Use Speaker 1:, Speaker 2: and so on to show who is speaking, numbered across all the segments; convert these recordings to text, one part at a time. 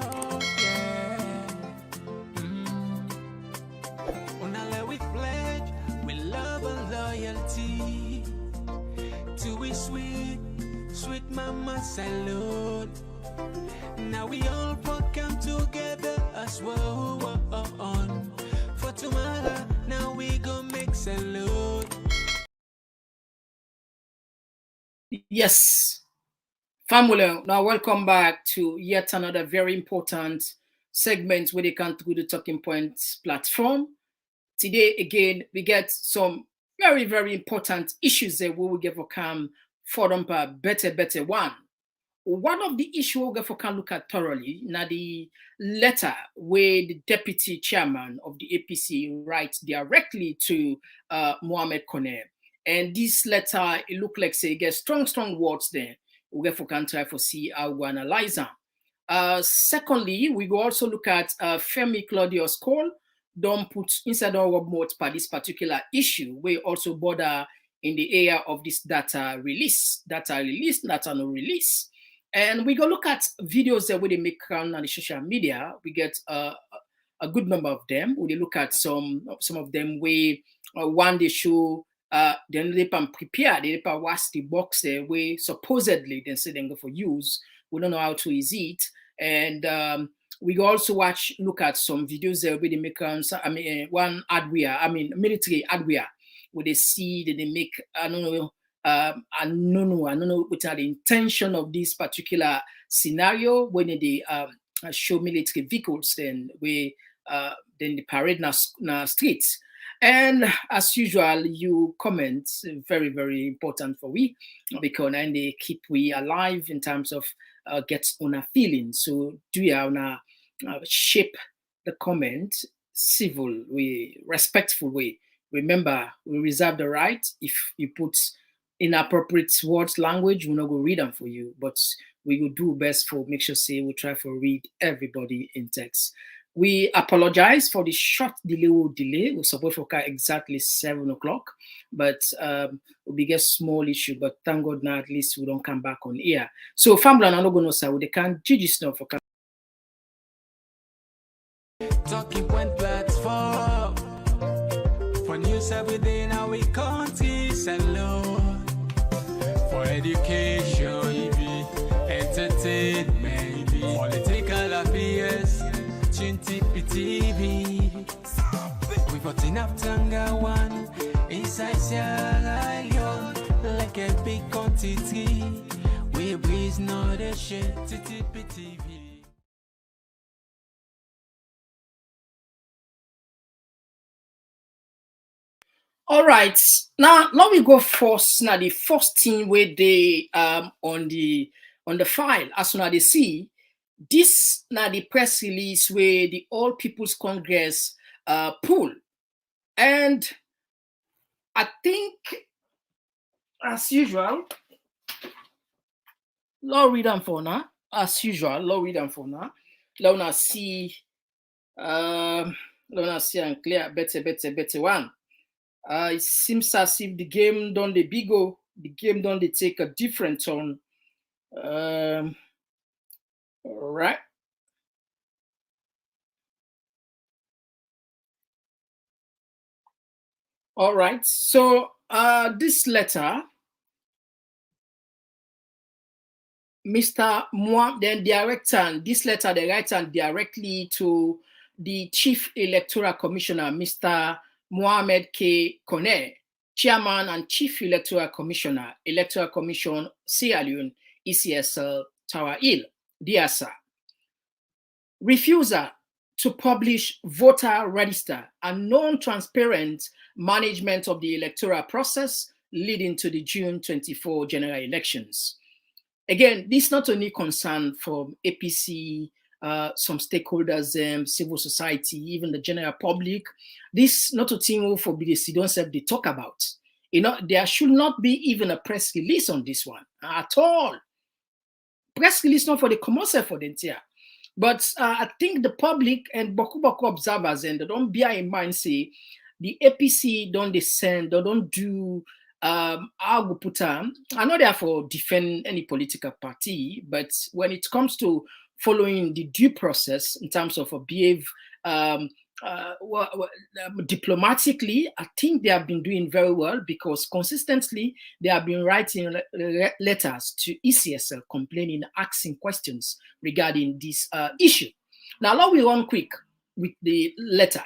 Speaker 1: Oh yeah. Unale we pledge, we love and loyalty to we sweet, sweet mama salute. Now we all come together as well on for tomorrow. Now we go make salute.
Speaker 2: Yes, family. Now welcome back to yet another very important segment where they can through the Talking Points platform. Today again we get some very important issues that we will get for come for them better one. One of the issues we'll get for can look at thoroughly now the letter where the deputy chairman of the APC writes directly to Mohamed Kone. And this letter, it look like say it gets strong words there. We get for can try for see how we analyze them. Secondly, we will also look at Femi Claudius Cole. Don't put inside our mouth by this particular issue. We also border in the area of this data no release. And we go look at videos that we make on the social media. We get a good number of them. We look at some of them where one they show then they can prepare, they can watch the box there where supposedly they say they go for use. We don't know how to use it. And we also look at some videos there where they make one adware, military adware, where they see that they make I don't know without the intention of this particular scenario when they show military vehicles then the parade na streets. And as usual, you comment very important for we because and they keep we alive in terms of get on a feeling. So do you wanna shape the comment civil way, respectful way. Remember, we reserve the right. If you put inappropriate words, language, we're not gonna read them for you, but we will do best for make sure say we try to read everybody in text. We apologize for the short delay. We're supposed to occur exactly 7 o'clock, but we get small issue. But thank God now at least we don't come back on here. So family and I'm not gonna say they can GG stuff for
Speaker 1: Talking Point platform for news every day. Now we country salute for education, entertainment, political affairs. TV. We put enough Tanga one inside Sierra Leone like a big quantity. We breeze not a shit TV.
Speaker 2: All right, now we go first. Now the first thing where they on the file as soon as they see. This now the press release where the All People's Congress pull. And I think, as usual, Law read them for now. As usual, Law read them for now. Law see and clear better one. It seems as if the game done the bigo, the game done they take a different turn. All right. All right. So this letter, Mr. Moa, then this letter they write directly to the Chief Electoral Commissioner, Mr. Mohamed K. Kone, Chairman and Chief Electoral Commissioner, Electoral Commission Sierra Leone, ECSL Tower Hill. Dear sir, refusal to publish voter register and non-transparent management of the electoral process leading to the June 24 general elections. Again, this not only concern from APC, some stakeholders, civil society, even the general public. This not a thing for BDC don't have they talk about. There should not be even a press release on this one at all. Press release not for the commercial for the entire. But I think the public and Boku observers and they don't bear in mind say the APC don't descend or don't do I will put I'm not there for defend any political party, but when it comes to following the due process in terms of behave um, diplomatically, I think they have been doing very well because consistently they have been writing letters to ECSL complaining, asking questions regarding this issue. Now, let me run quick with the letter.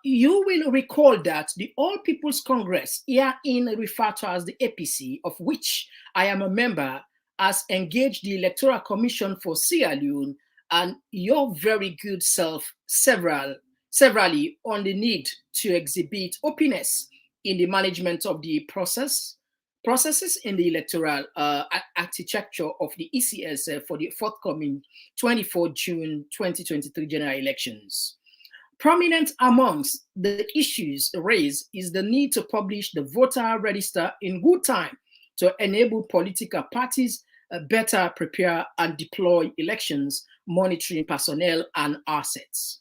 Speaker 2: You will recall that the All People's Congress, herein referred to as the APC, of which I am a member, has engaged the Electoral Commission for Sierra Leone and your very good self severally on the need to exhibit openness in the management of the processes in the electoral architecture of the ECS for the forthcoming 24 June 2023 general elections. Prominent amongst the issues raised is the need to publish the voter register in good time to enable political parties better prepare and deploy elections monitoring personnel and assets.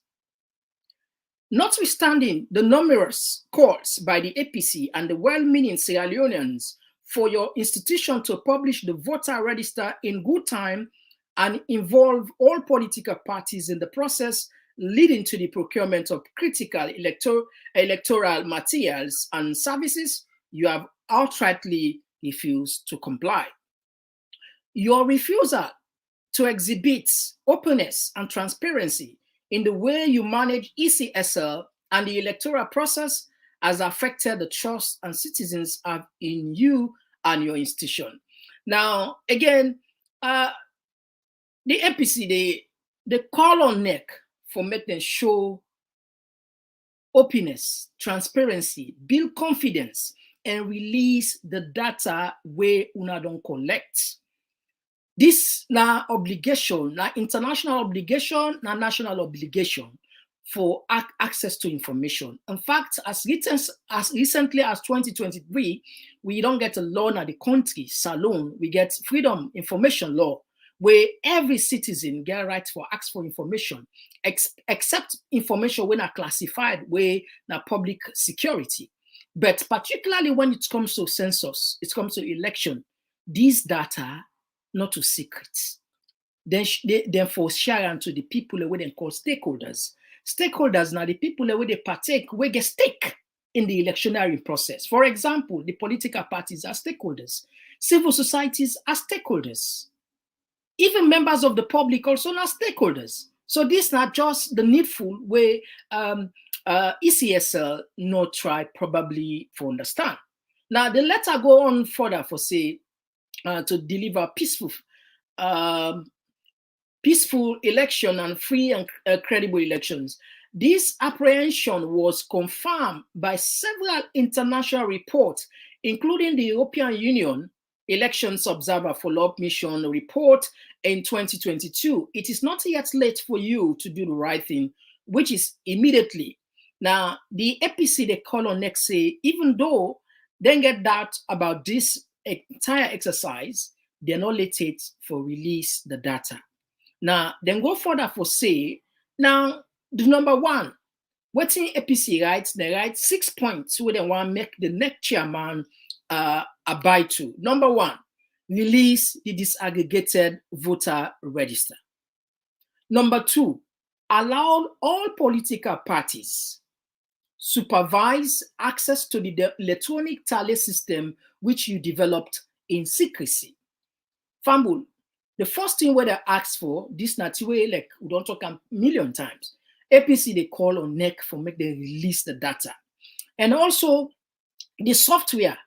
Speaker 2: Notwithstanding the numerous calls by the APC and the well-meaning Sierra Leoneans for your institution to publish the voter register in good time and involve all political parties in the process, leading to the procurement of critical electoral materials and services, you have outrightly refused to comply. Your refusal to exhibit openness and transparency in the way you manage ECSL and the electoral process has affected the trust and citizens have in you and your institution. Now, again, the APC, they call on NEC for making them show openness, transparency, build confidence, and release the data where una don't collect. This now obligation, now international obligation, now national obligation for access to information. In fact, as recently as 2023, we don't get a law in the country, salon, we get freedom information law, where every citizen get right for ask for information, except information when are classified, where now public security. But particularly when it comes to census, it comes to election, these data not to secrets. Then for share to the people where they call stakeholders. Stakeholders now the people where they partake, where get stake in the electionary process. For example, the political parties are stakeholders. Civil societies are stakeholders. Even members of the public also are stakeholders. So this not just the needful way ECSL not try probably for understand. Now the letter go on further for say to deliver peaceful election and free and credible elections. This apprehension was confirmed by several international reports, including the European Union Elections Observer Follow-up Mission report in 2022. It is not yet late for you to do the right thing, which is immediately. Now, the APC, they call on next say, even though they get doubt about this entire exercise, they're not late for release the data. Now, then go further for say, now, the number one, what in APC writes, they write 6 points where they want to make the next chairman abide to. Number one, release the disaggregated voter register. Number two, allow all political parties supervise access to the electronic tally system which you developed in secrecy. Fumble, the first thing where they ask for, this not way, like we don't talk a million times. APC, they call on NEC for make them release the data. And also the software,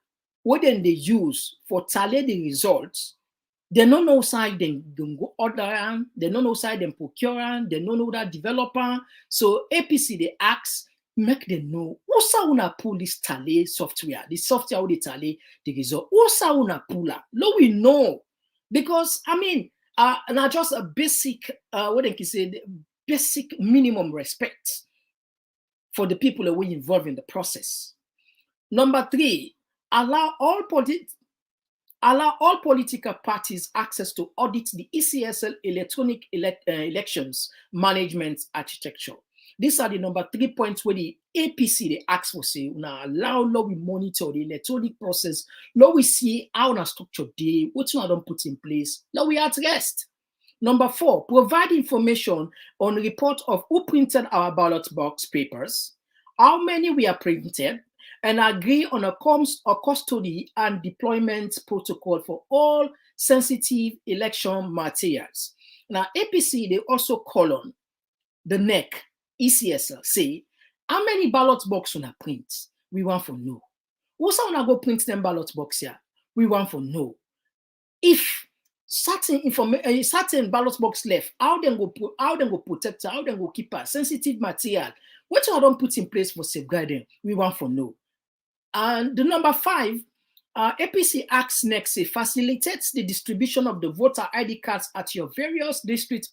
Speaker 2: what then they use for tally the results, they don't know side them go order, they don't know side them procure, they don't know that developer. So APC, they ask, make them know who's una pull this tally software, the software how they tally the result. Who's una pull up? No, we know. Because I mean, not just a basic, what they can say, basic minimum respect for the people who are involved in the process. Number three, allow all political parties access to audit the ECSL electronic elections management architecture. These are the number 3 points where the APC they ask for say, now allow law we monitor the electronic process, law we see how na structure day, what I don't put in place, law we at rest. Number 4, provide information on report of who printed our ballot box papers, how many we are printed, and agree on a custody and deployment protocol for all sensitive election materials. Now, APC, they also call on the NEC, Ecsl, say, how many ballot box on a print? We want for no. What's how go print them ballot box here? We want for no. If certain ballot box left, how then go protect her, how then go keep her sensitive material, what I don't put in place for safeguarding, we want for no. And the number 5, APC acts next, facilitates the distribution of the voter ID cards at your various district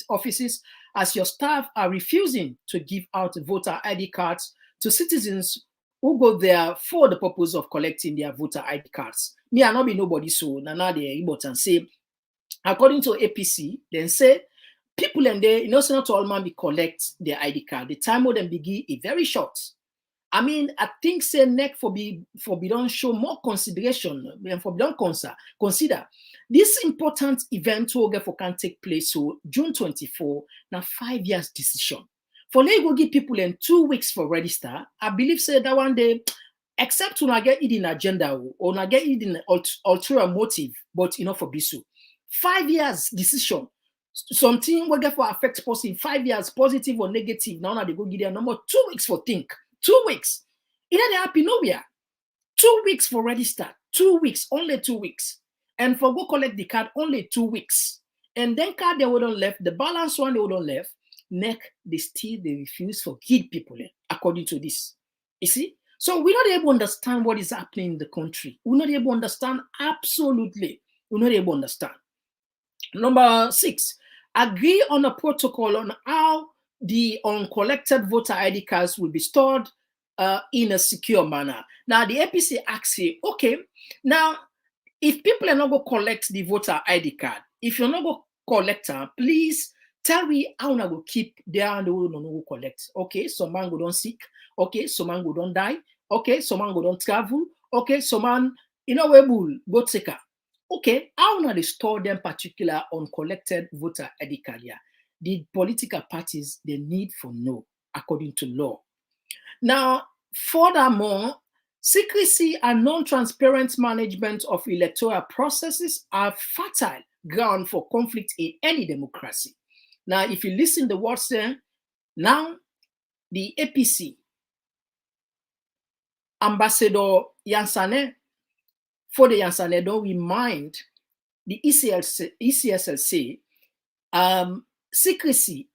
Speaker 2: offices as your staff are refusing to give out voter ID cards to citizens who go there for the purpose of collecting their voter ID cards. Me, I not be nobody, so now they report and say, according to APC, then say people and they, not all man be collect their ID card. The time of them begin is very short. I mean, I think say NEC for be don't show more consideration and for be don't consider this important event for can take place so June 24 now 5 years decision. For let go give people in 2 weeks for register. I believe say that one day, except to not get it in agenda or not get it in ulterior motive, but for bisu. 5 years decision. Something will get for affect person 5 years, positive or negative. Now they go give their number 2 weeks for think. 2 weeks. Either they happy nowhere. 2 weeks for register. 2 weeks, only 2 weeks. And for go collect the card, only 2 weeks. And then card they wouldn't left, the balance one they wouldn't left, NEC, they refuse to give people according to this. You see? So we're not able to understand what is happening in the country. We're not able to understand absolutely. We're not able to understand. Number 6, agree on a protocol on how the uncollected voter ID cards will be stored in a secure manner. Now, the APC asks you, okay, now, if people are not going to collect the voter ID card, if you're not going to collect them, please tell me how na go keep there and no go collect. Okay, some man go don't sick. Okay, some man go don't die. Okay, some man go don't travel. Okay, some man, we go take her. Okay, how na they store them particular uncollected voter ID card here? The political parties, they need for no, according to law. Now, furthermore, secrecy and non-transparent management of electoral processes are fertile ground for conflict in any democracy. Now, if you listen to what's there, now the APC, Ambassador Yansane, for the Yansane, don't remind the ECSL say, secrecy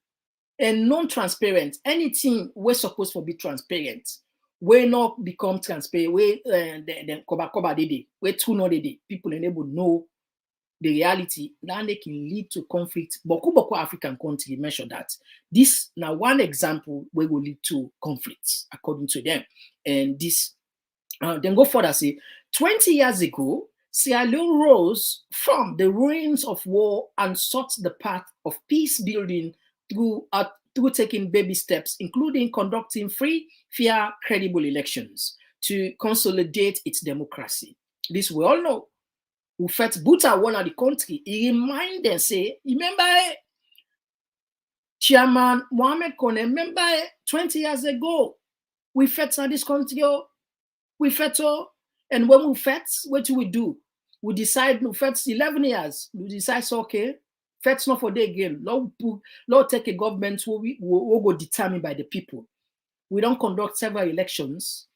Speaker 2: and non-transparent, anything we're supposed to be transparent, we not become transparent, we then cover we too know the people enable know the reality, then they can lead to conflict. Boku African countries mention that. This now one example where will lead to conflicts, according to them. And this then go further, say 20 years ago, Sierra Leone rose from the ruins of war and sought the path of peace building through taking baby steps, including conducting free, fair, credible elections to consolidate its democracy. This we all know. Who felt Buta one of the country, he remind them, say, remember Chairman Mohamed Kone, remember 20 years ago, we fought in this country, we fought, and when we fought, what do? We decide, we fought 11 years, we decide, so, okay, fought not for the again, Lord take a government who will go determined by the people. We don't conduct several elections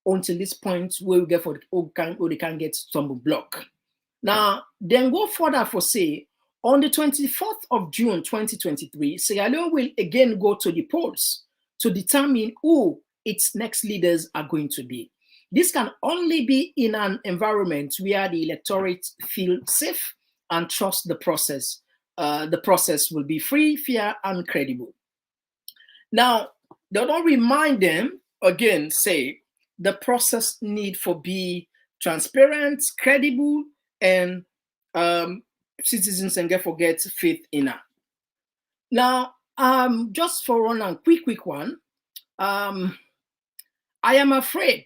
Speaker 2: until this point where we get for they can get some block. Now, then go further for say, on the 24th of June 2023, Sierra Leone will again go to the polls to determine who its next leaders are going to be. This can only be in an environment where the electorate feel safe and trust the process. The process will be free, fair, and credible. Now, they don't remind them, again, say, the process need for be transparent, credible, and citizens and get faith in her. Now, just for one and quick one, I am afraid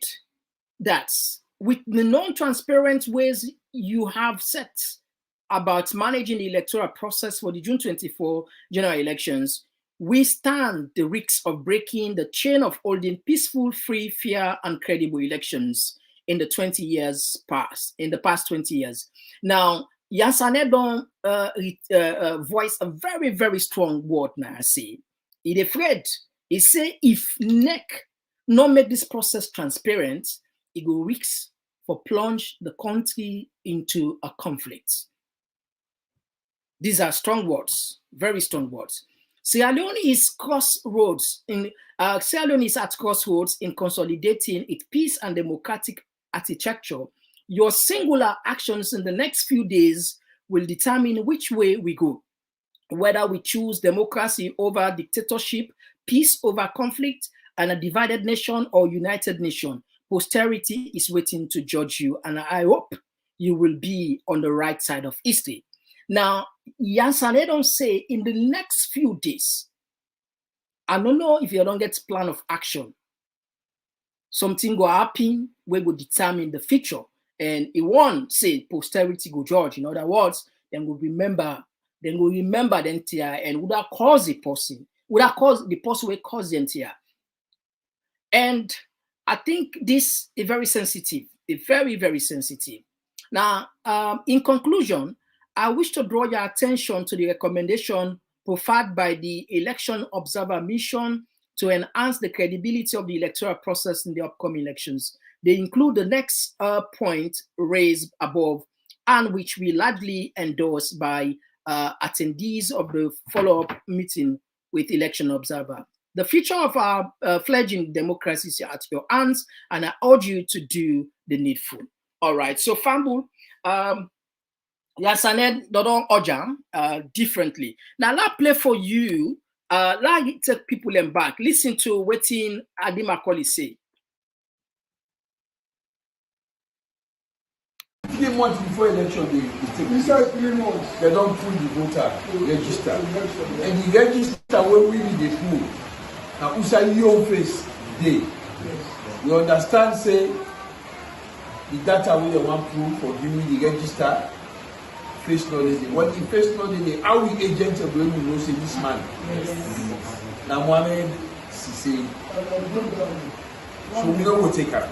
Speaker 2: that with the non-transparent ways you have set about managing the electoral process for the June 24 general elections, we stand the risks of breaking the chain of holding peaceful, free, fair, and credible elections in the 20 years past, in the past 20 years. Now, Yansane don't voice a very, very strong word now, I say. He's afraid. He say if NEC not make this process transparent, it will risk for plunge the country into a conflict. These are strong words, very strong words. Sierra Leone is Sierra Leone is at crossroads in consolidating its peace and democratic architecture. Your singular actions in the next few days will determine which way we go, whether we choose democracy over dictatorship, peace over conflict, and a divided nation or united nation. Posterity is waiting to judge you, and I hope you will be on the right side of history. Now, Yansane don't say in the next few days, I don't know if you don't get plan of action, something will happen, we will determine the future. And it won't say posterity go judge. In other words, then will remember the entire and would have caused the person, would have caused the person will cause the entire. And I think this is very sensitive, very, very sensitive. Now, in conclusion, I wish to draw your attention to the recommendation proffered by the Election Observer Mission to enhance the credibility of the electoral process in the upcoming elections. They include the next point raised above, and which we largely endorse by attendees of the follow-up meeting with Election Observer. The future of our fledgling democracy is at your hands, and I urge you to do the needful. All right, so Fambul, Yansane Dodon Ojam differently. Now, let play for you. Let take people them back. Listen to what Adi Macaulay say.
Speaker 3: 3 months before election, they take
Speaker 4: inside 3 months.
Speaker 3: They don't pull the voter register. And the register when we need the pull. Now, Usa your face day. You understand, say, the data we want pull for giving the register. Face knowledge. What the face knowledge, how we agents of when we know say this man. Now Mohamed Sisi. So we don't go take her.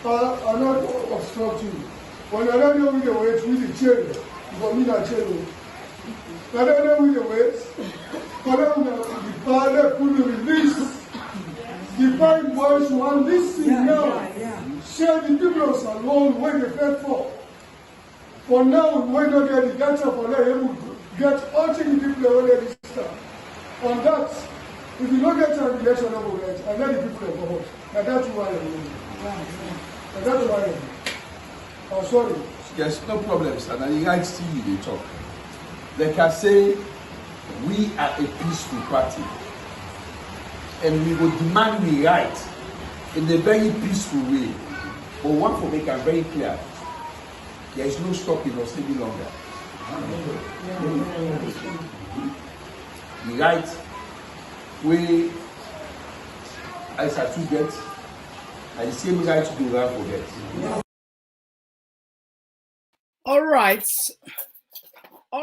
Speaker 4: I'm not obstructing. When I don't know the way through the chair, for me that chair. I don't know the ways. The father could release. The fine boys who are listening now. Share the people alone where they fed for. For now, we don't get the data for them. Get all the people already start. On that, if you don't get an election over it, and let the people vote. And that's why I'm doing. And that's why I'm doing. Oh, sorry.
Speaker 3: There's no problem, sir. Now the right TV they talk. Like I say, we are a peaceful party. And we will demand the right in a very peaceful way. But one for make it very clear. There is no stopping us any longer. The right way as I to get, and the same right to do that for get.
Speaker 2: All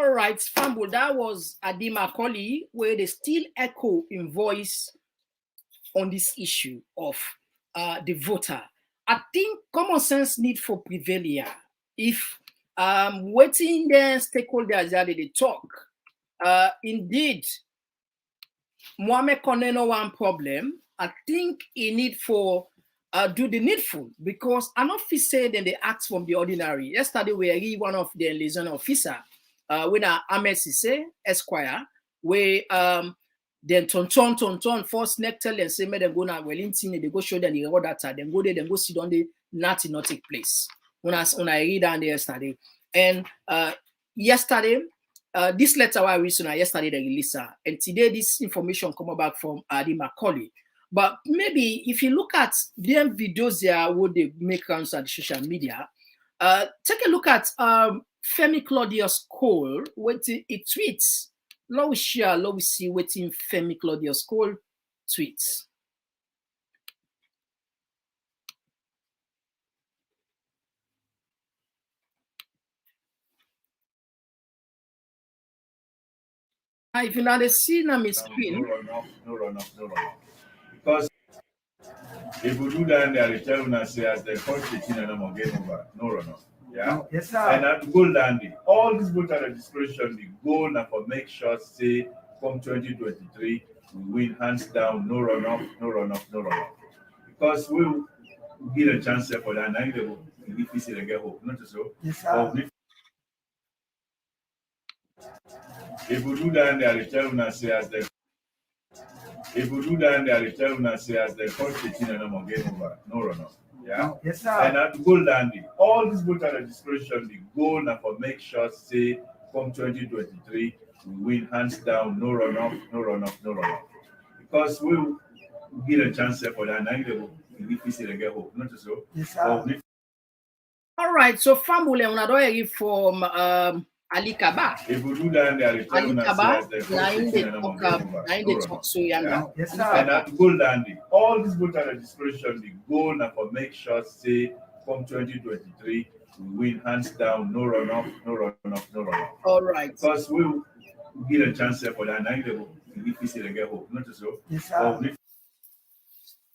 Speaker 2: right, Fambul, that was Adi Macaulay, where they still echo in voice on this issue of the voter. I think common sense need for prevail here. If waiting there stakeholders that they talk, indeed, Mohamed Koneno one problem, I think he need for do the needful, because an officer then they ask from the ordinary. Yesterday we read one of the liaison officer when Ahmed Sise Esquire, where then ton first neck tell and say me them go now Wellington, they go show them the raw data, then go there, then go sit on the nothing not take place. When I read down there yesterday. And yesterday, this letter I read yesterday they released her, and today this information come back from Adi Macaulay. But maybe if you look at them videos there, what they make on the social media, take a look at Femi Claudius Cole, what it tweets Let we share, let we see waiting Femi Claudius Cole tweets. If you now see na my screen.
Speaker 5: No runoff. Because if we do that, they tell una say as the country no more game over, no runoff. Yeah.
Speaker 6: Yes, sir.
Speaker 5: And at goal landing, all these voter registration, the goal now for make sure say from 2023 we win hands down, no runoff. Because we will get a chance for that. Now if we see the get hope, not so.
Speaker 6: Yes, sir.
Speaker 5: If we do that, they tell una say as the country no more game over, no runoff. Yeah.
Speaker 6: Yes, sir.
Speaker 5: And at goal landing, all these voter registration, the goal now for make sure say from 2023 we win hands down, no runoff. Because we will get a chance for that. Now if we see the get hope, not so.
Speaker 6: Yes, sir.
Speaker 2: All right, so family, on a doy from Ali Kaba.
Speaker 5: If we do that, they
Speaker 2: Ali Kaba, nine the talk so yeah.
Speaker 6: Yes, sir.
Speaker 5: And at goal landing, all these voter registration, the goal now for make sure say from 2023 we win hands down, no runoff.
Speaker 2: All right.
Speaker 5: Because we will get a chance for that. Now if we see the get hope, not so.
Speaker 6: Yes, sir.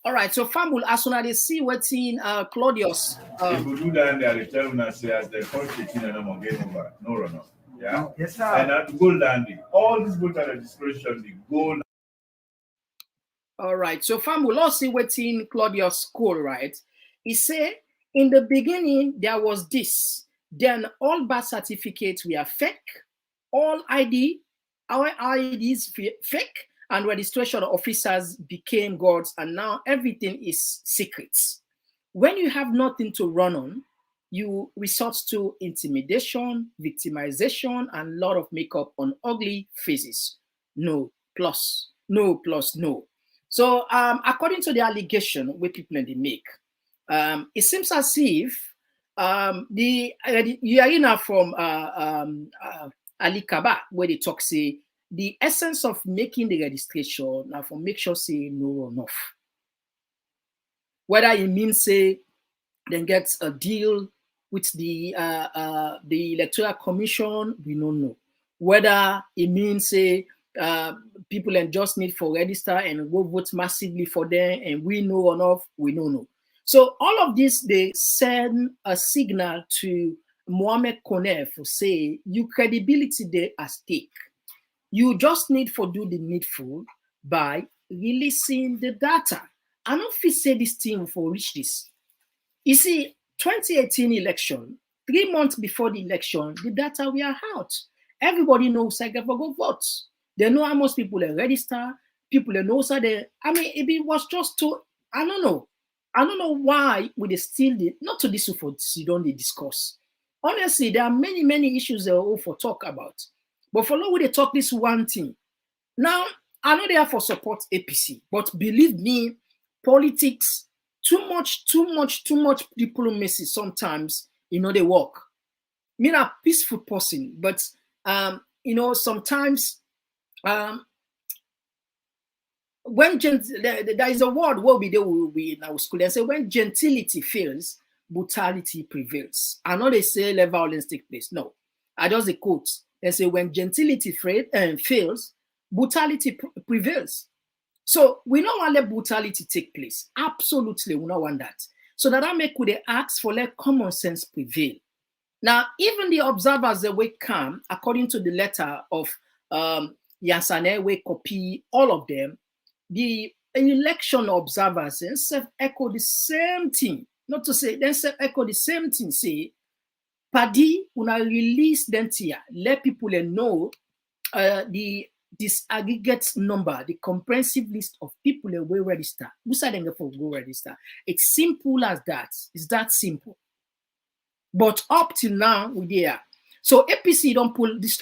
Speaker 2: All right, so family, as soon as they see what's in Claudius.
Speaker 5: If we do that, they tell una say as the country no more game over, no runoff. Yeah.
Speaker 6: Yes, sir.
Speaker 5: And at goal landing, all these voter registration, the goal.
Speaker 2: All right, so family, let's see what's in Claudius Cole, right? He said, in the beginning, there was this. Then all birth certificates were fake, all our IDs fake, and registration officers became gods, and now everything is secrets. When you have nothing to run on, you resort to intimidation, victimization, and a lot of makeup on ugly faces. No plus no. So according to the allegation where people in the make, it seems as if the Yarina from Ali Kaba, where they talk say, the essence of making the registration now for make sure say no runoff. Whether it means say then get a deal with the Electoral Commission, we don't know. Whether it means say people and just need for register and go vote massively for them, and we know runoff, we don't know. So all of this, they send a signal to Mohamed Konef to say your credibility there at stake. You just need for do the needful by releasing the data. I don't feel say this thing for reach this. You see, 2018 election, 3 months before the election, the data were out. Everybody knows I can go vote. They know how much people are register. People they know so they. I mean, if it was just to, I don't know why we still did not to this for you don't discuss. Honestly, there are many issues that all for talk about. But for now, we talk this one thing. Now, I know they are for support APC, but believe me, politics, too much diplomacy sometimes, they work. Me a peaceful person, but sometimes when there is a word where we in our school, they say when gentility fails, brutality prevails. I know they say let violence take place. No, I just the quote. They say when gentility fails, brutality prevails. So we don't want let brutality take place. Absolutely, we don't want that. So that I make with the ask for let common sense prevail. Now, even the observers that will come, according to the letter of Yansane, we copy all of them. The election observers echo the same thing. Not to say, then echo the same thing. Say, Paddy, when I release them here, let people know this aggregate number, the comprehensive list of people that will register. Who said them for go register? It's simple as that. It's that simple. But up till now, we there. So APC don't pull this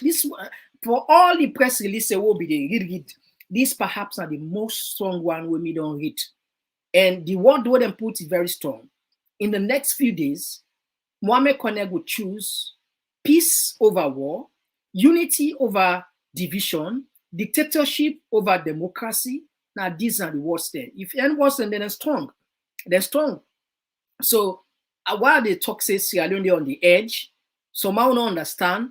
Speaker 2: for all the press release will be the read. These perhaps are the most strong one when we don't read. And the word where them put is very strong. In the next few days, Mohamed Koneg will choose peace over war, unity over division, dictatorship over democracy. Now these are the words there. If any worse, then they're strong. They're strong. So while they talk say Sierra Leone on the edge, somehow don't understand.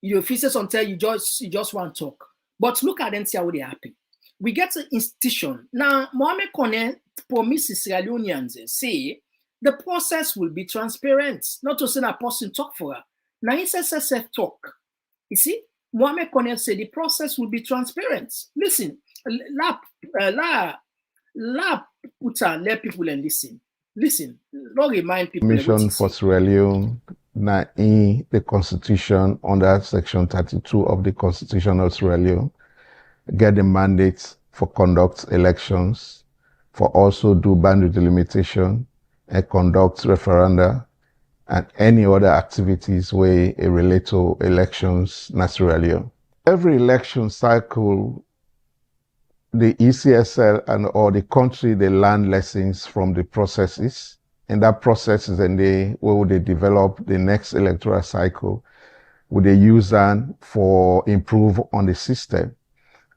Speaker 2: You officers until you just want to talk. But look at them, see how they happen. We get an institution. Now, Mohamed Kone promises Sierra Leoneans say the process will be transparent. Not to say that person talk for her. Now it's SSF talk. You see, Mohamed Kone said the process will be transparent. Listen, let people and listen. Listen, not remind people.
Speaker 6: Mission for Sierra Leone, now in the Constitution under Section 32 of the Constitution of Sierra Leone, get the mandate for conduct elections, for also do boundary delimitation and conduct referenda and any other activities where it relate to elections in Sierra Leone. Every election cycle, the Ecsl and or the country, they learn lessons from the processes, and that process is then where they develop the next electoral cycle, would they use that for improve on the system.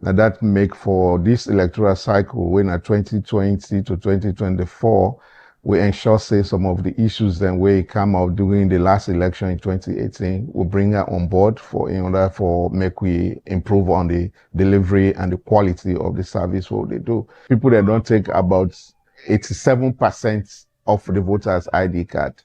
Speaker 6: Now that make for this electoral cycle, when at 2020 to 2024, we ensure say some of the issues then we come out during the last election in 2018, we bring her on board in order for make we improve on the delivery and the quality of the service what they do. People that don't take about 87% of the voters' ID card.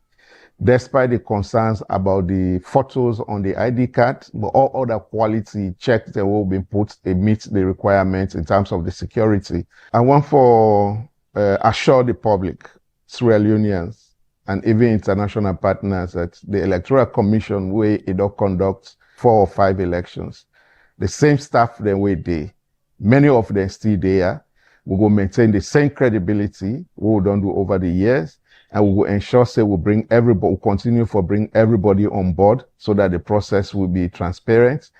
Speaker 6: Despite the concerns about the photos on the ID card, but all other quality checks that will be put, it meets the requirements in terms of the security. I want for assure the public, Sierra Leoneans, and even international partners that the Electoral Commission, where it does conduct 4 or 5 elections, the same staff that we did, many of them still there, we will maintain the same credibility we don't do over the years, and we will ensure say we bring everybody, we'll continue for bring everybody on board so that the process will be transparent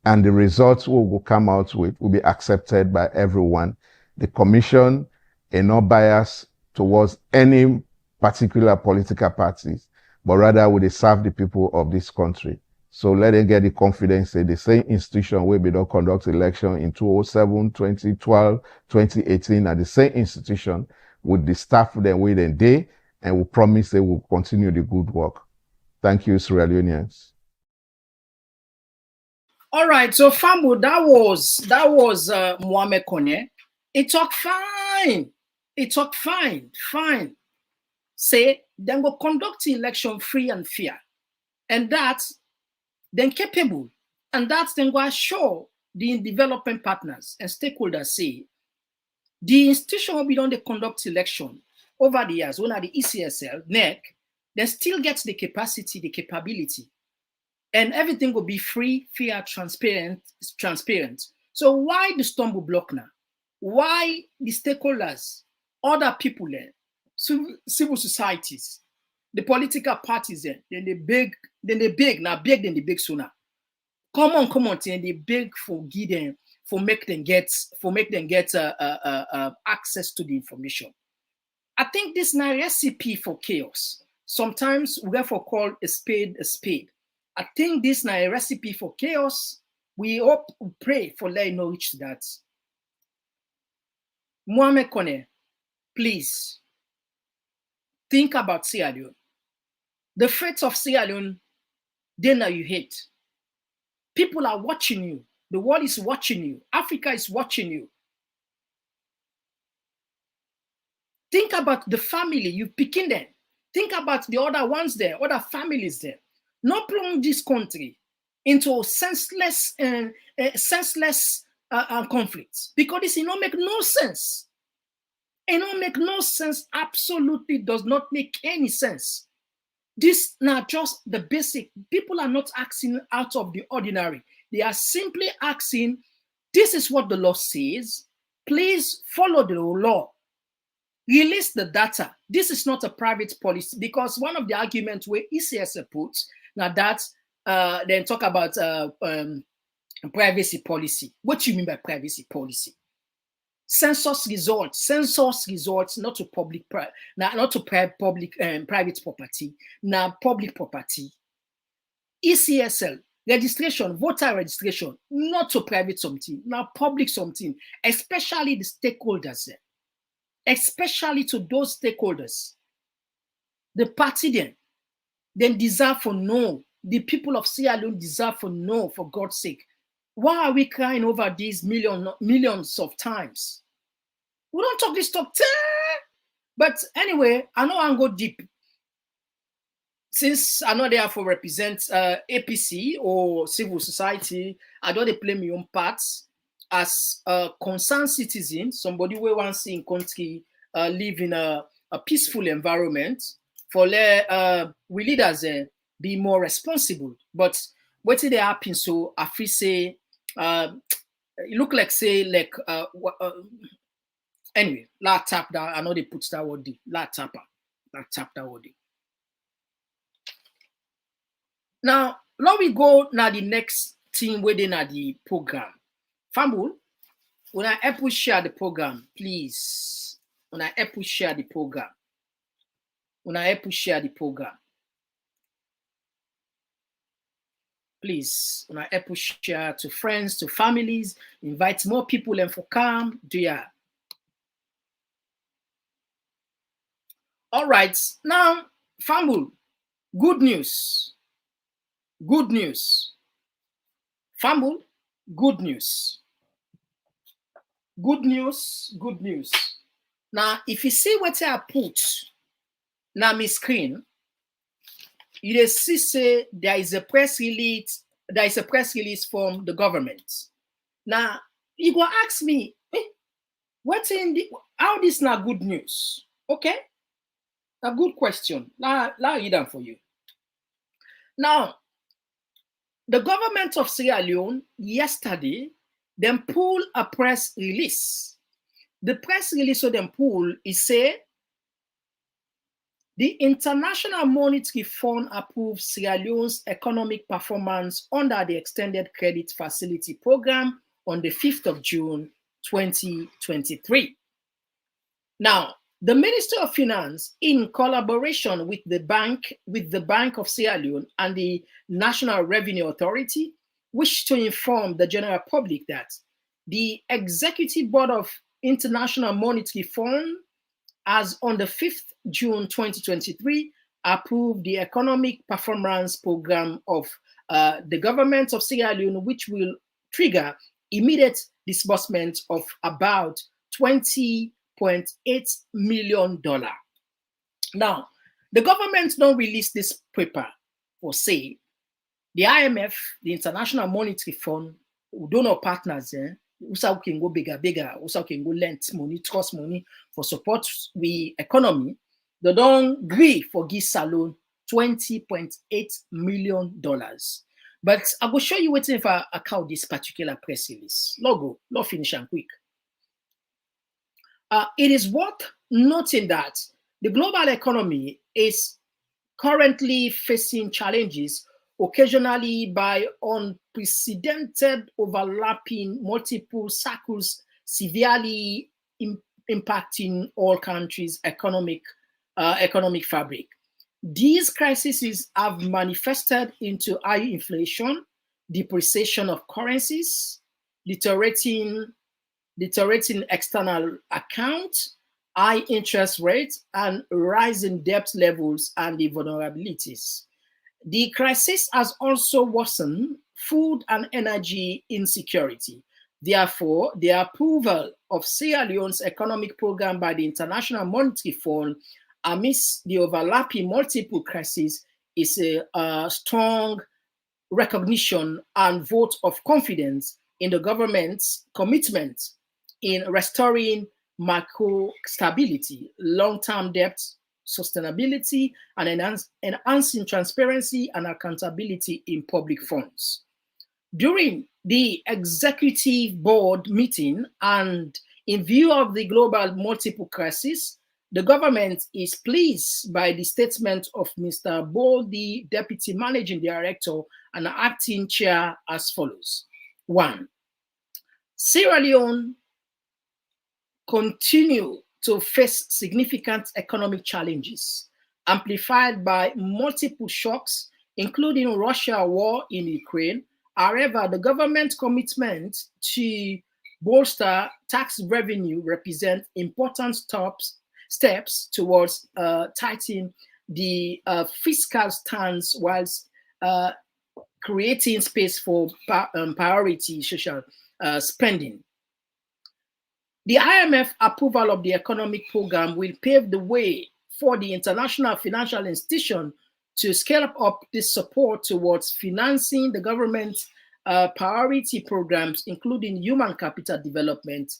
Speaker 6: and the results we will come out with will be accepted by everyone. The commission is not biased towards any particular political parties, but rather will they serve the people of this country. So let them get the confidence that the same institution will be done conduct election in 2007, 2012, 2018, and the same institution with the staff that we then day, and we promise they will continue the good work. Thank you, Sierra Leoneans.
Speaker 2: All right, so Fambo, that was Mohamed Kone. It talked fine. It talked fine. Say then go conduct the election free and fair, and that's then capable, and that's then go assure the development partners and stakeholders say the institution will be done the conduct election over the years. When at the Ecsl, NEC, they still get the capacity, the capability, and everything will be free, fair, transparent. So why the stumble block now? Why the stakeholders, other people there, civil societies, the political parties there, then they beg sooner. Come on, then they beg for give them, for make them get access to the information. I think this is a recipe for chaos. Sometimes we therefore call a spade a spade. I think this is a recipe for chaos. We hope, we pray for letting know each that. Mohamed Kone, please think about Sierra Leone. The fate of Sierra Leone, then you hate. People are watching you. The world is watching you. Africa is watching you. Think about the family you're picking them. Think about the other ones there, other families there. Not plunge this country into senseless conflicts, because this don't make no sense. It don't make no sense. Absolutely does not make any sense. This now just the basic. People are not asking out of the ordinary. They are simply asking, this is what the law says. Please follow the law. Release the data. This is not a private policy, because one of the arguments where Ecsl puts, now that then talk about privacy policy. What do you mean by privacy policy? Census results, not to public, not to private property, now public property. Ecsl registration, voter registration, not to private something, now public something, especially the stakeholders, especially to those stakeholders. The party then deserve for no. The people of Sierra Leone deserve for no, for God's sake. Why are we crying over these millions of times? We don't talk this talk. But anyway, I know I'll go deep. Since I know they have to represent APC or civil society, I don't play my own parts as a concerned citizen, somebody who wants to see in country live in a peaceful environment. For we leaders be more responsible. But what did they happen? So I feel say it look like say like anyway, la tap that I know they put that word la tap that word. Now let we go now the next thing within the program. Famble, when I help you share the program, please. When I help you share the program. When I help you share the program. Please, when I help you share to friends, to families, invite more people and for come, do ya. All right, now, Famble, good news. Good news. Famble, good news. Good news, good news. Now, if you see what I put now my screen, you see say there is a press release. There is a press release from the government. Now, you go ask me, what's in the how this now good news? Okay, a good question. Now, read them for you. Now, the government of Sierra Leone yesterday then pulled a press release. The press release of them pull is say the International Monetary Fund approved Sierra Leone's economic performance under the Extended Credit Facility Program on the 5th of June, 2023. Now, the Minister of Finance, in collaboration with the Bank of Sierra Leone and the National Revenue Authority, wish to inform the general public that the Executive Board of International Monetary Fund as on the 5th June 2023, approved the Economic Performance Program of the government of Sierra Leone, which will trigger immediate disbursement of about $20.8 million. Now, the government don't release this paper for say the IMF, the International Monetary Fund, who don't know partners, also can go bigger, also can go lend money, trust money for support the economy. They don't agree for give Salon $20.8 million. But I will show you waiting if I account this particular press release. Logo, not finish and quick. It is worth noting that the global economy is currently facing challenges occasionally by unprecedented overlapping multiple cycles severely impacting all countries' economic fabric. These crises have manifested into high inflation, depreciation of currencies, deteriorating external accounts, high interest rates, and rising debt levels and the vulnerabilities. The crisis has also worsened food and energy insecurity. Therefore, the approval of Sierra Leone's economic program by the International Monetary Fund amidst the overlapping multiple crises is a strong recognition and vote of confidence in the government's commitment in restoring macro stability, long-term debt sustainability, and enhancing transparency and accountability in public funds. During the executive board meeting and in view of the global multiple crisis, the government is pleased by the statement of Mr. Bo, the Deputy Managing Director and Acting Chair as follows. 1. Sierra Leone continue to face significant economic challenges, amplified by multiple shocks, including Russia war in Ukraine. However, the government commitment to bolster tax revenue represent important steps towards tightening the fiscal stance whilst creating space for priority social spending. The IMF approval of the economic program will pave the way for the international financial institution to scale up this support towards financing the government's priority programs, including human capital development.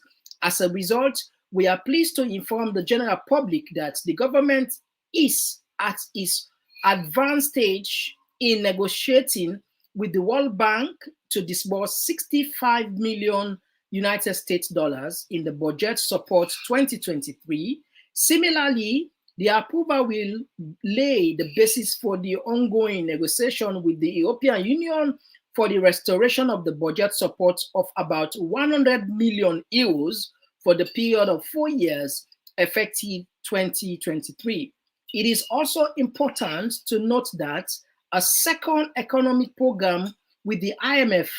Speaker 2: As a result, we are pleased to inform the general public that the government is at its advanced stage in negotiating with the World Bank to disburse 65 million United States dollars in the budget support 2023. Similarly, the approval will lay the basis for the ongoing negotiation with the European Union for the restoration of the budget support of about 100 million euros for the period of 4 years, effective 2023. It is also important to note that a second economic program with the IMF,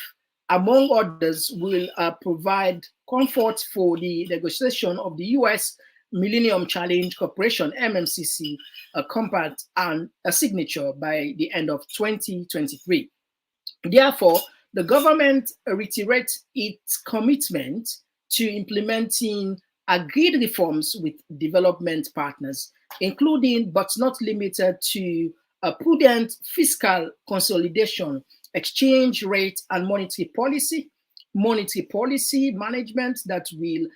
Speaker 2: among others, will provide comfort for the negotiation of the US Millennium Challenge Corporation, MMCC, a compact and a signature by the end of 2023. Therefore, the government reiterates its commitment to implementing agreed reforms with development partners, including but not limited to a prudent fiscal consolidation, exchange rate and monetary policy management that will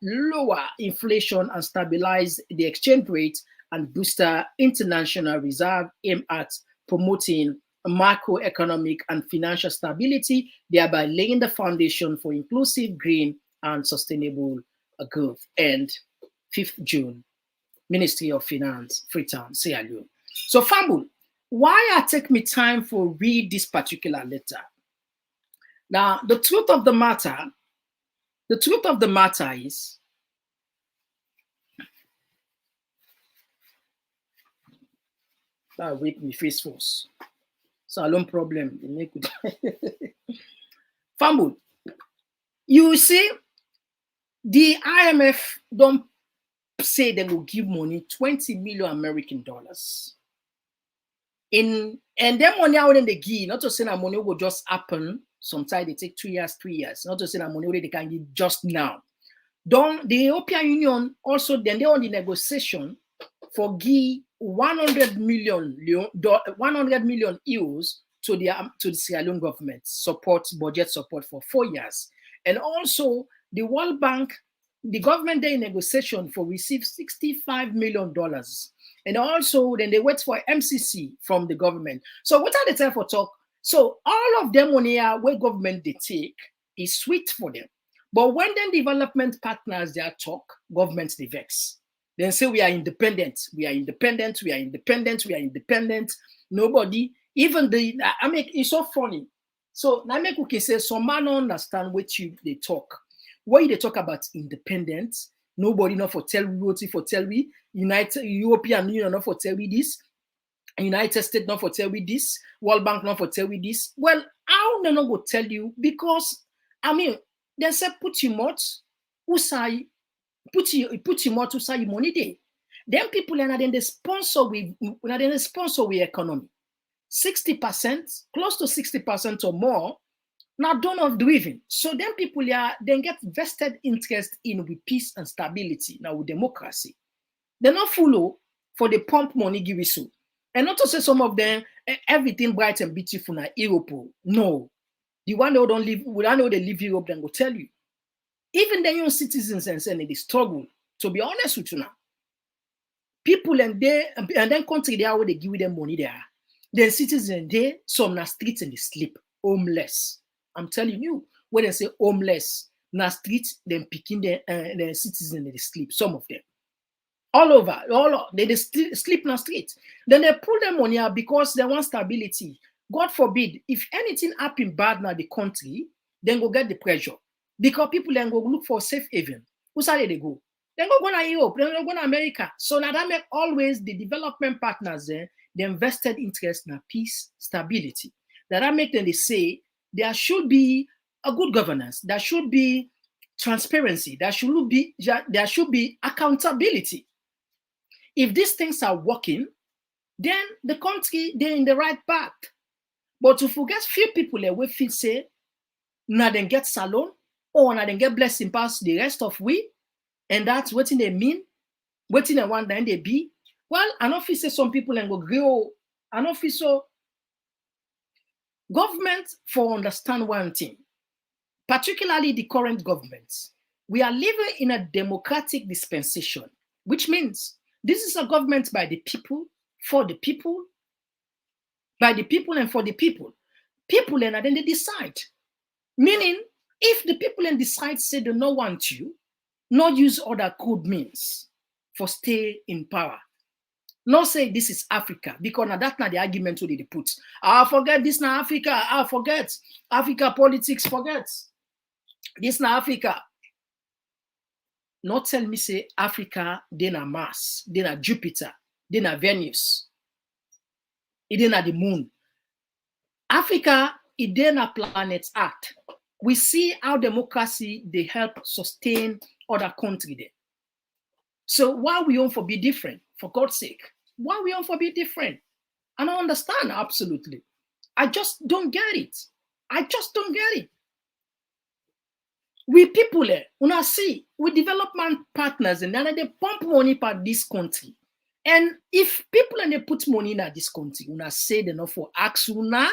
Speaker 2: lower inflation and stabilize the exchange rate, and booster international reserve aimed at promoting macroeconomic and financial stability, thereby laying the foundation for inclusive, green, and sustainable growth. And 5th June, Ministry of Finance, Freetown, Sierra Leone. So, Fambul, why I take me time for read this particular letter? Now, the truth of the matter is, wait, me face force. So, no problem. Fambul, you see, the IMF don't say they will give money, 20 million American dollars. And then money out in the give, not to say that money will just happen. Sometimes they take 2 years, 3 years. Not to say that money they can give just now. Don't the European Union also then they on the negotiation for give 100 million euros to the Sierra Leone government budget support for 4 years. And also the World Bank, the government they in negotiation for receive $65 million. And also then they wait for MCC from the government. So what are the time for talk? So all of them on here where government they take is sweet for them. But when then development partners they talk, governments they vex. Then say we are independent, we are independent, we are independent, we are independent. Nobody, even it's so funny. So now make we can say some man don't understand what they talk. Why they talk about independence? Nobody not for tell we United European Union not for tell we this, United States not for tell we this, World Bank not for tell we this. Well, how they not go tell you? Because they say put your mouth, who say put your mouth who say money there. Then people are then the sponsor with economy. 60%, close to 60% or more. Now, don't driven. So then people then get vested interest in with peace and stability, now with democracy. They're not follow for the pump money give you so. And not to say some of them, everything bright and beautiful na Europe. No. The one that don't live, we don't know they live Europe, then go tell you. Even the young citizens and saying they struggle. To be honest with you now. People and then country there where they give them money there. Then citizens there, some na streets and they sleep, homeless. I'm telling you, when they say homeless, na street, then picking the citizens they sleep, some of them. All over, they sleep na street. Then they pull them money out because they want stability. God forbid, if anything happen bad now the country, then go get the pressure. Because people then go look for safe haven. Who say they go? Then go to Europe, then go to America. So now that make always the development partners there, the invested interest in peace, stability. That make them they say there should be a good governance, there should be transparency, there should be accountability. If these things are working, then the country they're in the right path. But to forget few people we feel say, now then get salon, or now then get blessing past the rest of we, and that's what they mean, what in the one then they be. Well, an officer, some people and go grow an officer. Government for understand one thing, particularly the current governments. We are living in a democratic dispensation, which means this is a government by the people, for the people, by the people and for the people. People and then they decide. Meaning, if the people and decide say they don't want you, not use other code means for stay in power. Not say this is Africa, because now that's not the argument they put. Forget this now Africa. Forget Africa politics. Forget this now Africa. Not tell me say Africa, then a Mars, then a Jupiter, then a Venus, it then a the moon. Africa, it then a planet Earth. We see how democracy they help sustain other country there. So why we want to be different? For God's sake, why we want to be different? I don't understand absolutely. I just don't get it. I just don't get it. We people when I see we development partners and then they pump money for this country. And if people and they put money in this country, when I say they not for ask you now,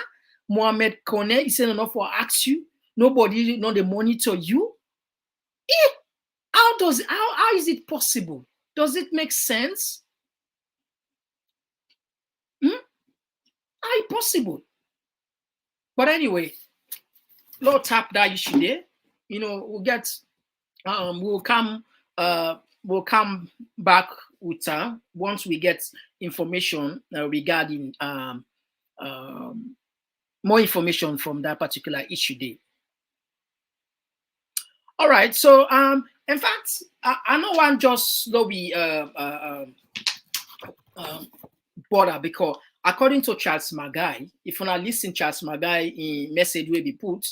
Speaker 2: Mohamed Kone, he said enough for ask you, nobody know they monitor you. How is it possible? Does it make sense? How is possible? But anyway, Lord tap that issue there. We'll get we'll come back with once we get information regarding more information from that particular issue there. All right, so in fact, I know one just be border because according to Charles Magai, if you not listen Charles Magai in message will be put,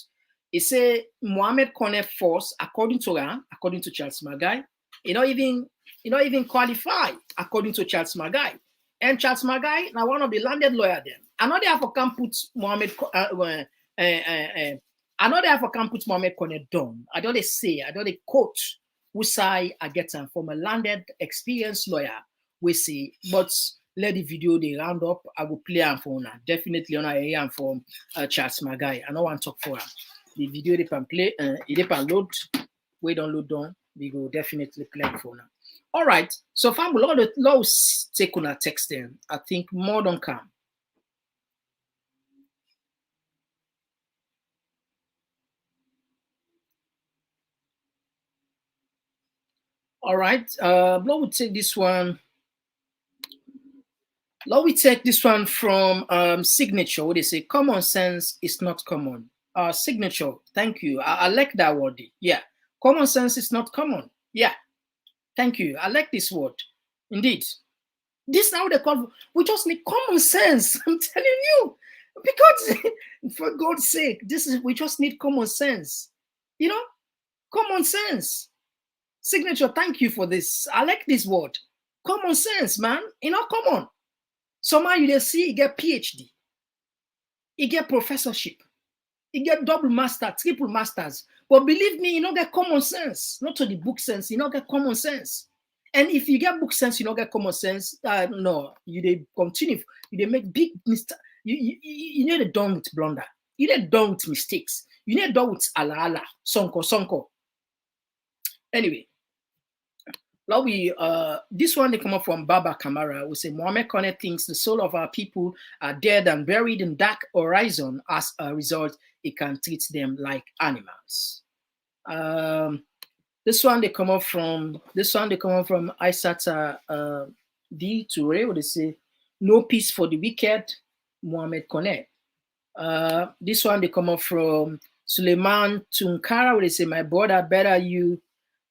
Speaker 2: he say Mohamed Kone force according to Charles Magai, you not even qualify according to Charles Magai. And Charles Magai now one of the landed lawyer them. I know they have to come put Mohamed I know they have to come put Mohamed Kone down. I don't they say, I don't they quote who say I get them from a landed experienced lawyer. We say, but let the video they round up. I will play them for now. Definitely on a from Charles Magai. I don't want to talk for her. The video they can play, they can load. We don't load down. We go definitely play for now. All right. So far, a lot of take on a text them. I think more don't come. All right. Let me take this one. Let me take this one from Signature. What they say, common sense is not common. Signature. Thank you. I like that word. Yeah. Common sense is not common. Yeah. Thank you. I like this word. Indeed. This now they call. We just need common sense. I'm telling you, because for God's sake, we just need common sense. Common sense. Signature, thank you for this. I like this word. Common sense, man. Come on. Somehow you see, you get PhD. You get professorship. You get double master, triple masters. But believe me, you don't get common sense. Not to the book sense, you don't get common sense. And if you get book sense, you don't get common sense. No, they continue. They make big mistakes. You need to done with blunder. You need done with mistakes. You need done with ala, sonko. Anyway. This one they come up from Baba Kamara. We say Mohamed Kone thinks the soul of our people are dead and buried in dark horizon. As a result, it can treat them like animals. This one they come up from Aisata D Toure. Where they say no peace for the wicked, Mohamed Kone. This one they come up from Suleiman Tunkara. Where they say my brother better you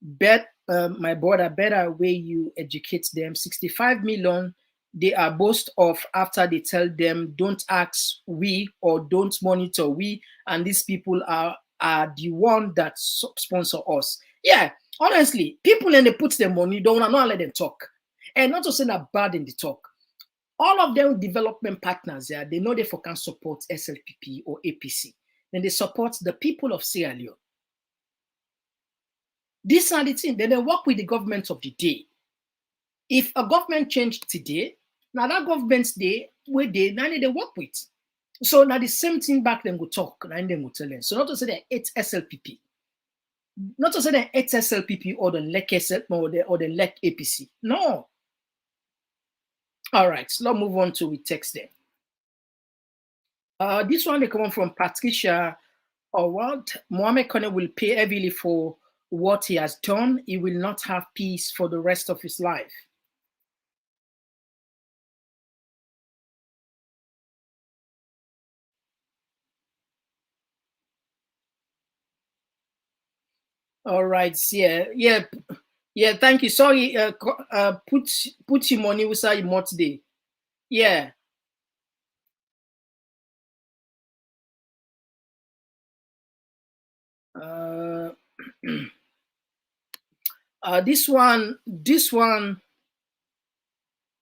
Speaker 2: bet. My brother, better way you educate them. 65 million they are boast of after they tell them, don't ask we or don't monitor we, and these people are the one that sponsor us. Yeah, honestly, people and they put their money, don't want to let them talk. And not to say that bad in the talk. All of them development partners, yeah, they know they can support SLPP or APC. Then they support the people of Sierra Leone. These are the things. Then they work with the government of the day. If a government changed today, now that government's day, where now they work with. So now the same thing back then go talk, and then go tell them. So not to say that it's SLPP, not to say that it's SLPP or the LEC SL or the LEC APC. No. All right, so let's move on to the text there. This one they come from Patricia Howard. Mohammed Kone will pay heavily for what he has done. He will not have peace for the rest of his life. All right, yeah. Thank you. Sorry, put your money with your month day. Yeah. This one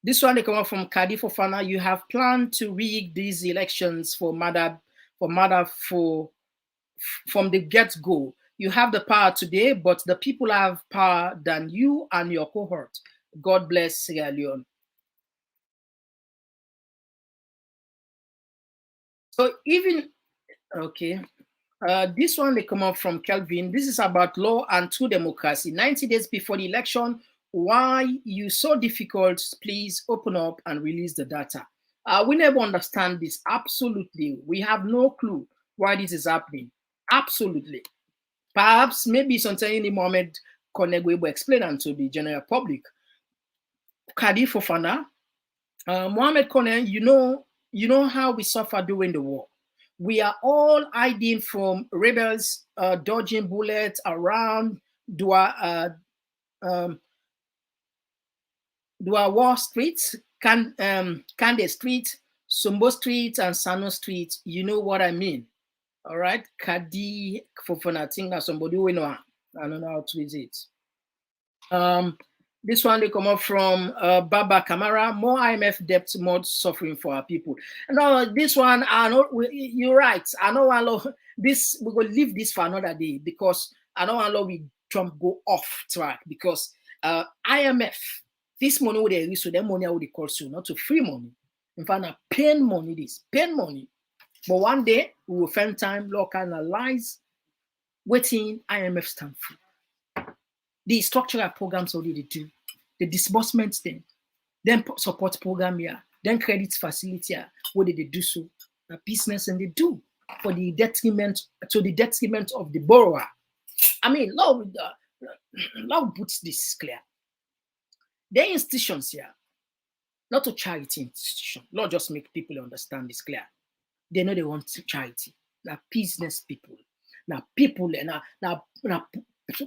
Speaker 2: they come up from Kadi Fofana. You have planned to rig these elections from the get-go. You have the power today, but the people have power than you and your cohort. God bless Sierra Leone. So even, okay. This one they come up from Kelvin. This is about law and true democracy. 90 days before the election, why you so difficult? Please open up and release the data. We never understand this. Absolutely. We have no clue why this is happening. Absolutely. Perhaps maybe something in the moment Konegwe will explain unto the general public. Kadi Fofana, Mohammed Kone, you know how we suffer during the war. We are all hiding from rebels, dodging bullets around Dua War Street, Kande Street, Sumbo Street, and Sano Street. You know what I mean. All right. Kadi Fofana, I think that somebody will know. I don't know how to use it. This one they come up from Baba Kamara. More IMF debt, more suffering for our people. No, this one, you're right. I know I love this. We're going to leave this for another day because I know I love we Trump go off track because IMF, this money would they so that money I would call soon, not to free money. In fact, pain money, pain money. But one day we will find time, look, analyze, waiting IMF stand for. The structural programs already they do, the disbursements then support program here, then credit facility here, what did they do so? The business and they do for the detriment of the borrower. I mean, Lord puts this clear. The institutions here, not a charity institution. Lord just make people understand this clear. They know they want charity. Now business people. Now people now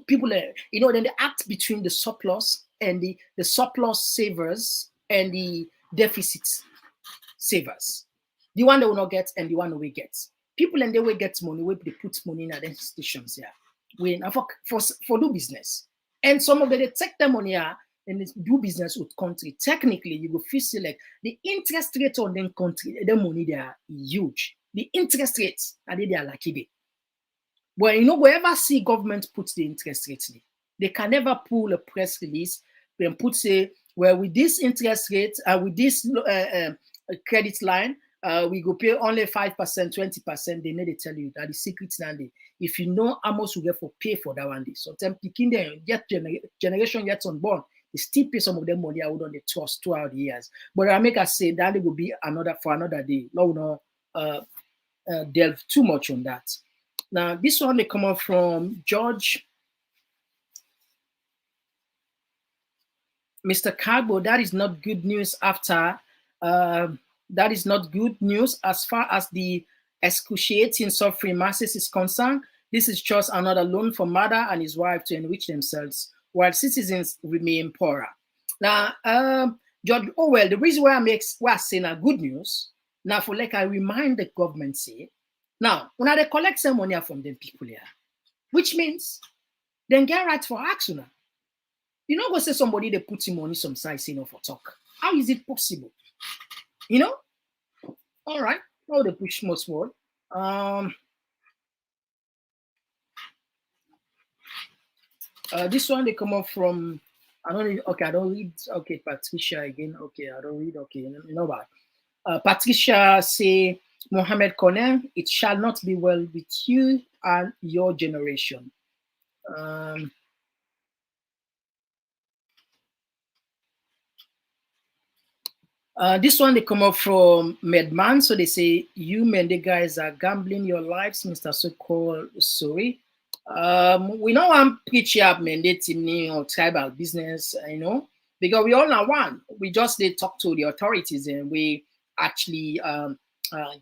Speaker 2: people, you know, then they act between the surplus and the surplus savers and the deficit savers. The one that will not get and the one that will get. People and they will get money, where they put money in the institutions here. For do business. And some of them they take the money here and they do business with country. Technically, you will feel like the interest rate on them country, the money they are huge. The interest rates are they are lucky they. But you know, wherever see government puts the interest rate, they can never pull a press release and put say, well, with this interest rate, with this credit line, we go pay only 5%, 20%. They need to tell you that the secret now. If you know how much you get for pay for that one day. Sometimes picking them get generation gets unborn, they still pay some of them money out on the trust throughout the years. But I make us say that it will be another day. No, delve too much on that. Now, this one they come up from George. Mr. Carbo, that is not good news after, that is not good news as far as the excruciating suffering masses is concerned. This is just another loan for mother and his wife to enrich themselves while citizens remain poorer. Now, George Orwell, the reason why I say now good news, now for like I remind the government say, now when they collect some money from the people here, which means then get right for action. You know, go say somebody they put him money some size, for talk. How is it possible? You know? All right. Now they push most word. This one they come up from. I don't read. Okay, I don't read. Okay, Patricia again. Okay, I don't read. Okay, you know what? Patricia say, Mohammed Konen, it shall not be well with you and your generation. This one they come up from Medman, so they say, you men, the guys are gambling your lives, Mr. So-called sorry. We know I'm preaching up mandating or tribal business, because we all know one. We just they talk to the authorities and we actually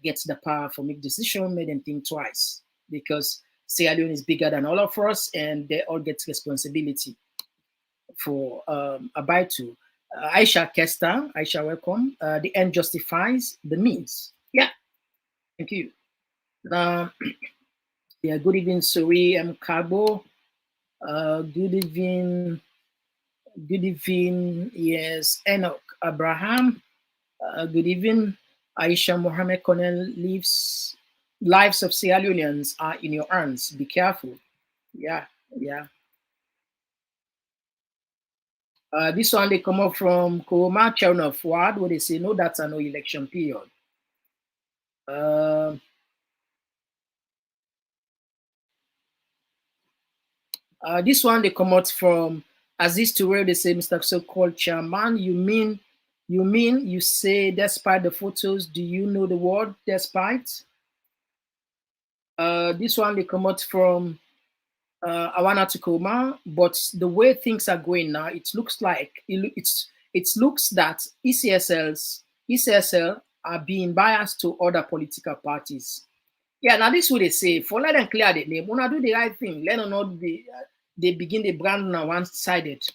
Speaker 2: get the power for make decision, make them think twice. Because Sierra Leone is bigger than all of us and they all get responsibility for abide to. Aisha Kester, Aisha, welcome. The end justifies the means. Yeah, thank you. Yeah, good evening, Suri M. Carbo. Good evening, yes, Enoch Abraham. Good evening, Aisha Mohammed Cornell. Lives of Sierra Leoneans are in your hands. Be careful. Yeah. This one they come up from Koma Chernoff Ward, where they say no data, no election period. This one they come out from Aziz to where they say, Mr. So-called chairman, you say despite the photos, do you know the word despite? This one they come out from Awana Tukoma, but the way things are going now, it looks like it looks that ECSL are being biased to other political parties. Yeah, now this is what they say. For let them clear the name, wanna do the right thing. Let them not be. They begin the brand now one-sided.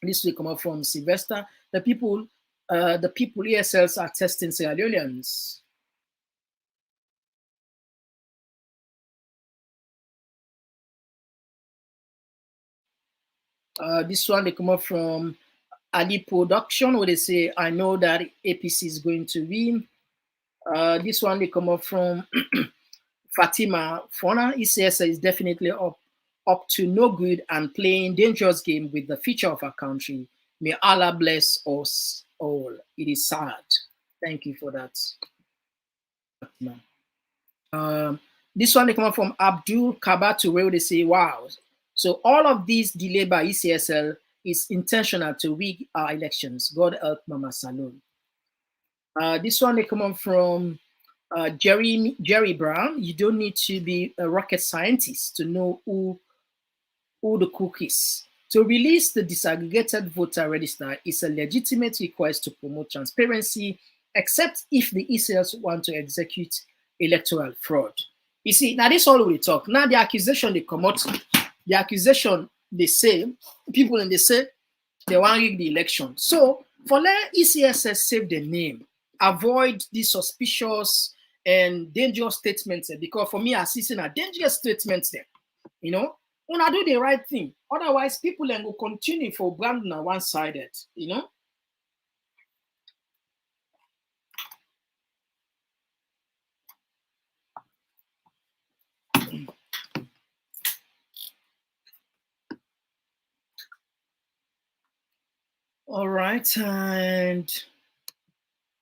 Speaker 2: This will come up from Sylvester. The people ESLs are testing Sierra Leoneans. This one they come up from Ali Production, where they say, I know that APC is going to win. This one they come up from Fatima Fona. ECS is definitely up to no good and playing dangerous game with the future of our country. May Allah bless us all. It is sad. Thank you for that. This one they come up from Abdul Kabatu, where they say, wow. So all of these delay by ECSL is intentional to rig our elections. God help Mama Salon. This one they come up from Jerry Brown. You don't need to be a rocket scientist to know who the cook is. To release the disaggregated voter register is a legitimate request to promote transparency, except if the ECLs want to execute electoral fraud. You see, now this all we talk. Now the accusation they come out, the accusation they say, people and they say they want to rig the election. So for let ECSS save the name, avoid these suspicious and dangerous statements, because for me, I see a dangerous statements there, when I do the right thing. Otherwise, people then will continue for branding on one-sided, All right, and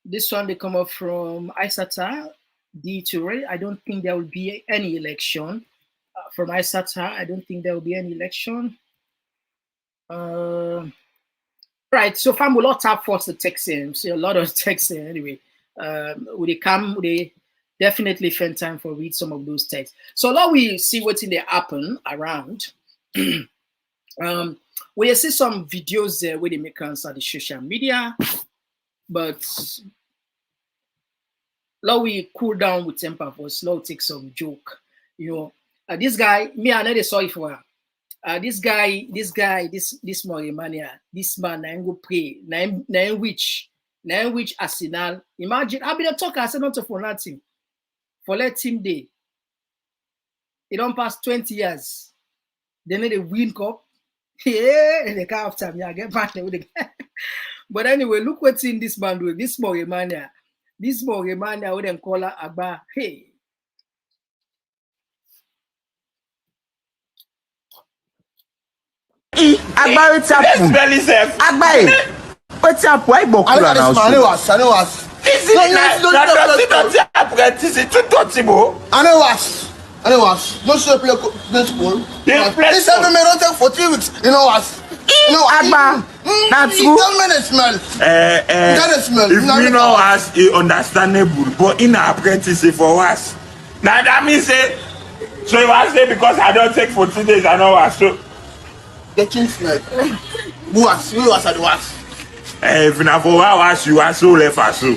Speaker 2: this one they come up from Isata D. Toure. I don't think there will be any election. From Isata, I don't think there will be any election. Right, so far, a lot of force the texting. See a lot of texting anyway. Would they definitely spend time for read some of those texts. So now we see what's in there happen around. We see some videos there where they make answer the social media, but now we cool down with temper for slow take some joke. This guy, me, I know they saw it for this Morimania, this man, I go pray, nine which Arsenal. Imagine, I'll be the talker, I said not for nothing. For let him day. It don't pass 20 years. They need a win cup. Yeah, they can't after me. I get back there with the But anyway, look what's in this band with this Morimania. This Morimania with them call her Agba. Hey.
Speaker 7: Agba, what's up? Agba, what's up? Why Bokura now?
Speaker 8: I know what.
Speaker 7: Is it not apprentice? It's too touchable.
Speaker 8: I know what. No show play principal. This every man don't take for 3 weeks. You know what?
Speaker 7: Agba, that's good.
Speaker 8: 10 minutes smell. Smell.
Speaker 7: If you know us, it's understandable. But in our apprentice for us. Now that means say, so you want to say because I don't take for 2 days, I know what. So
Speaker 8: The king smell. Who was at the was?
Speaker 7: if not for hours, you are so left as so.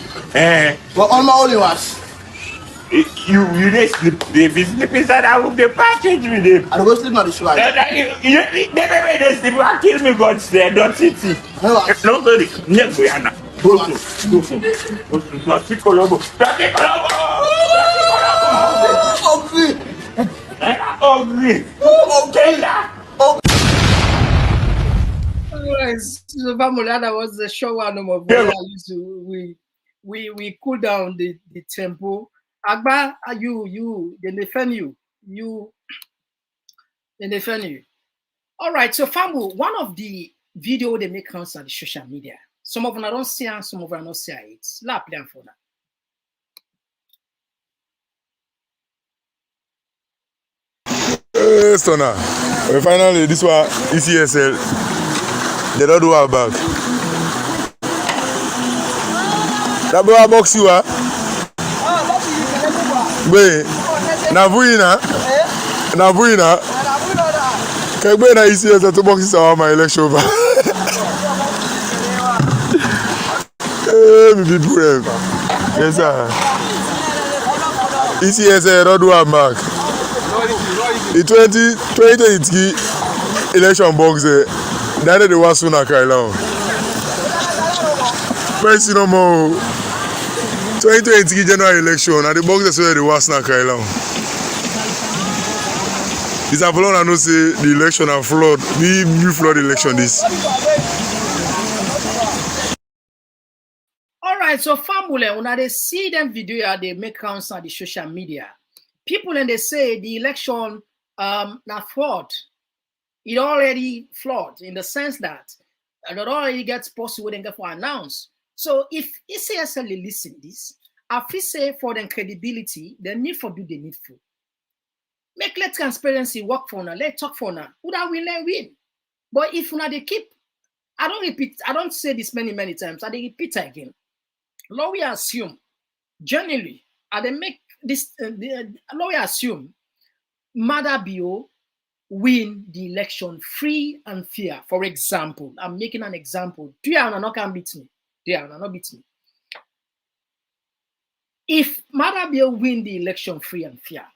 Speaker 8: But all my only was.
Speaker 7: You need sleep. If you sleep inside that room, they package with them.
Speaker 8: I don't go sleep on the show.
Speaker 7: They sleep. You are killing me, God. They don't see. Nobody. Never Yana. Go. Ugly.
Speaker 2: So that was the show one of we cool down the tempo. Agba, you, they defend you. They defend you. All right, so Fambu, one of the video they make on the social media. Some of them I don't see and some of them I don't see it. La plan for that.
Speaker 9: Stunner. Well, finally, this one Ecsl. They don't do our back. That boy box you, ah? Wait, Navuina. Can you na Ecsl to box my election? Me people, yes sir. Ecsl don't do our back. The 2023 election box that they was soon cry now. But no more 2023 general election and the box where they was now cry now. It's a flood. I know say the election and flood. We flood election this.
Speaker 2: All right, so family, when they see them video, they make counts on the social media. People and they say the election not fraud. It already flawed in the sense that it already gets possible and get for announced. So if Ecsl listen this, I feel say for the credibility, the need for do the needful. Make let transparency work for now. Let talk for now. Who that win, let win. But if now they keep, I don't say this many times. I repeat again. Law we assume generally, and they make this. Law we assume Mother Bio win the election free and fair. For example, I'm making an example. Diana not can beat me. Diana not beat me. If Mother Bio win the election free and fair,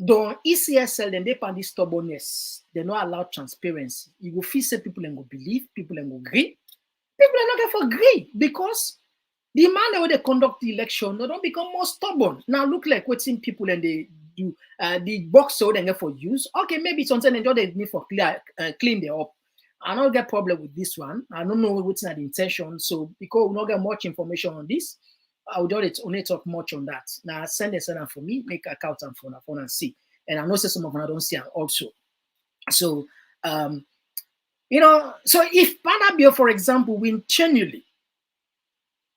Speaker 2: don't Ecsl then they pan this stubbornness. They not allow transparency. You go feel say people and go believe, people and go agree. People are not going to agree because the man where they conduct the election, they don't become more stubborn. Now look like waiting people and they do the box so they get for use. Okay, maybe it's something they need for clean them up. I don't get problem with this one. I don't know what's the intention. So because we don't get much information on this, I would only talk much on that. Now send a for me, make a count and phone and see. And I know some of them I don't see also. So you know, so if Panabio, for example, win genuinely,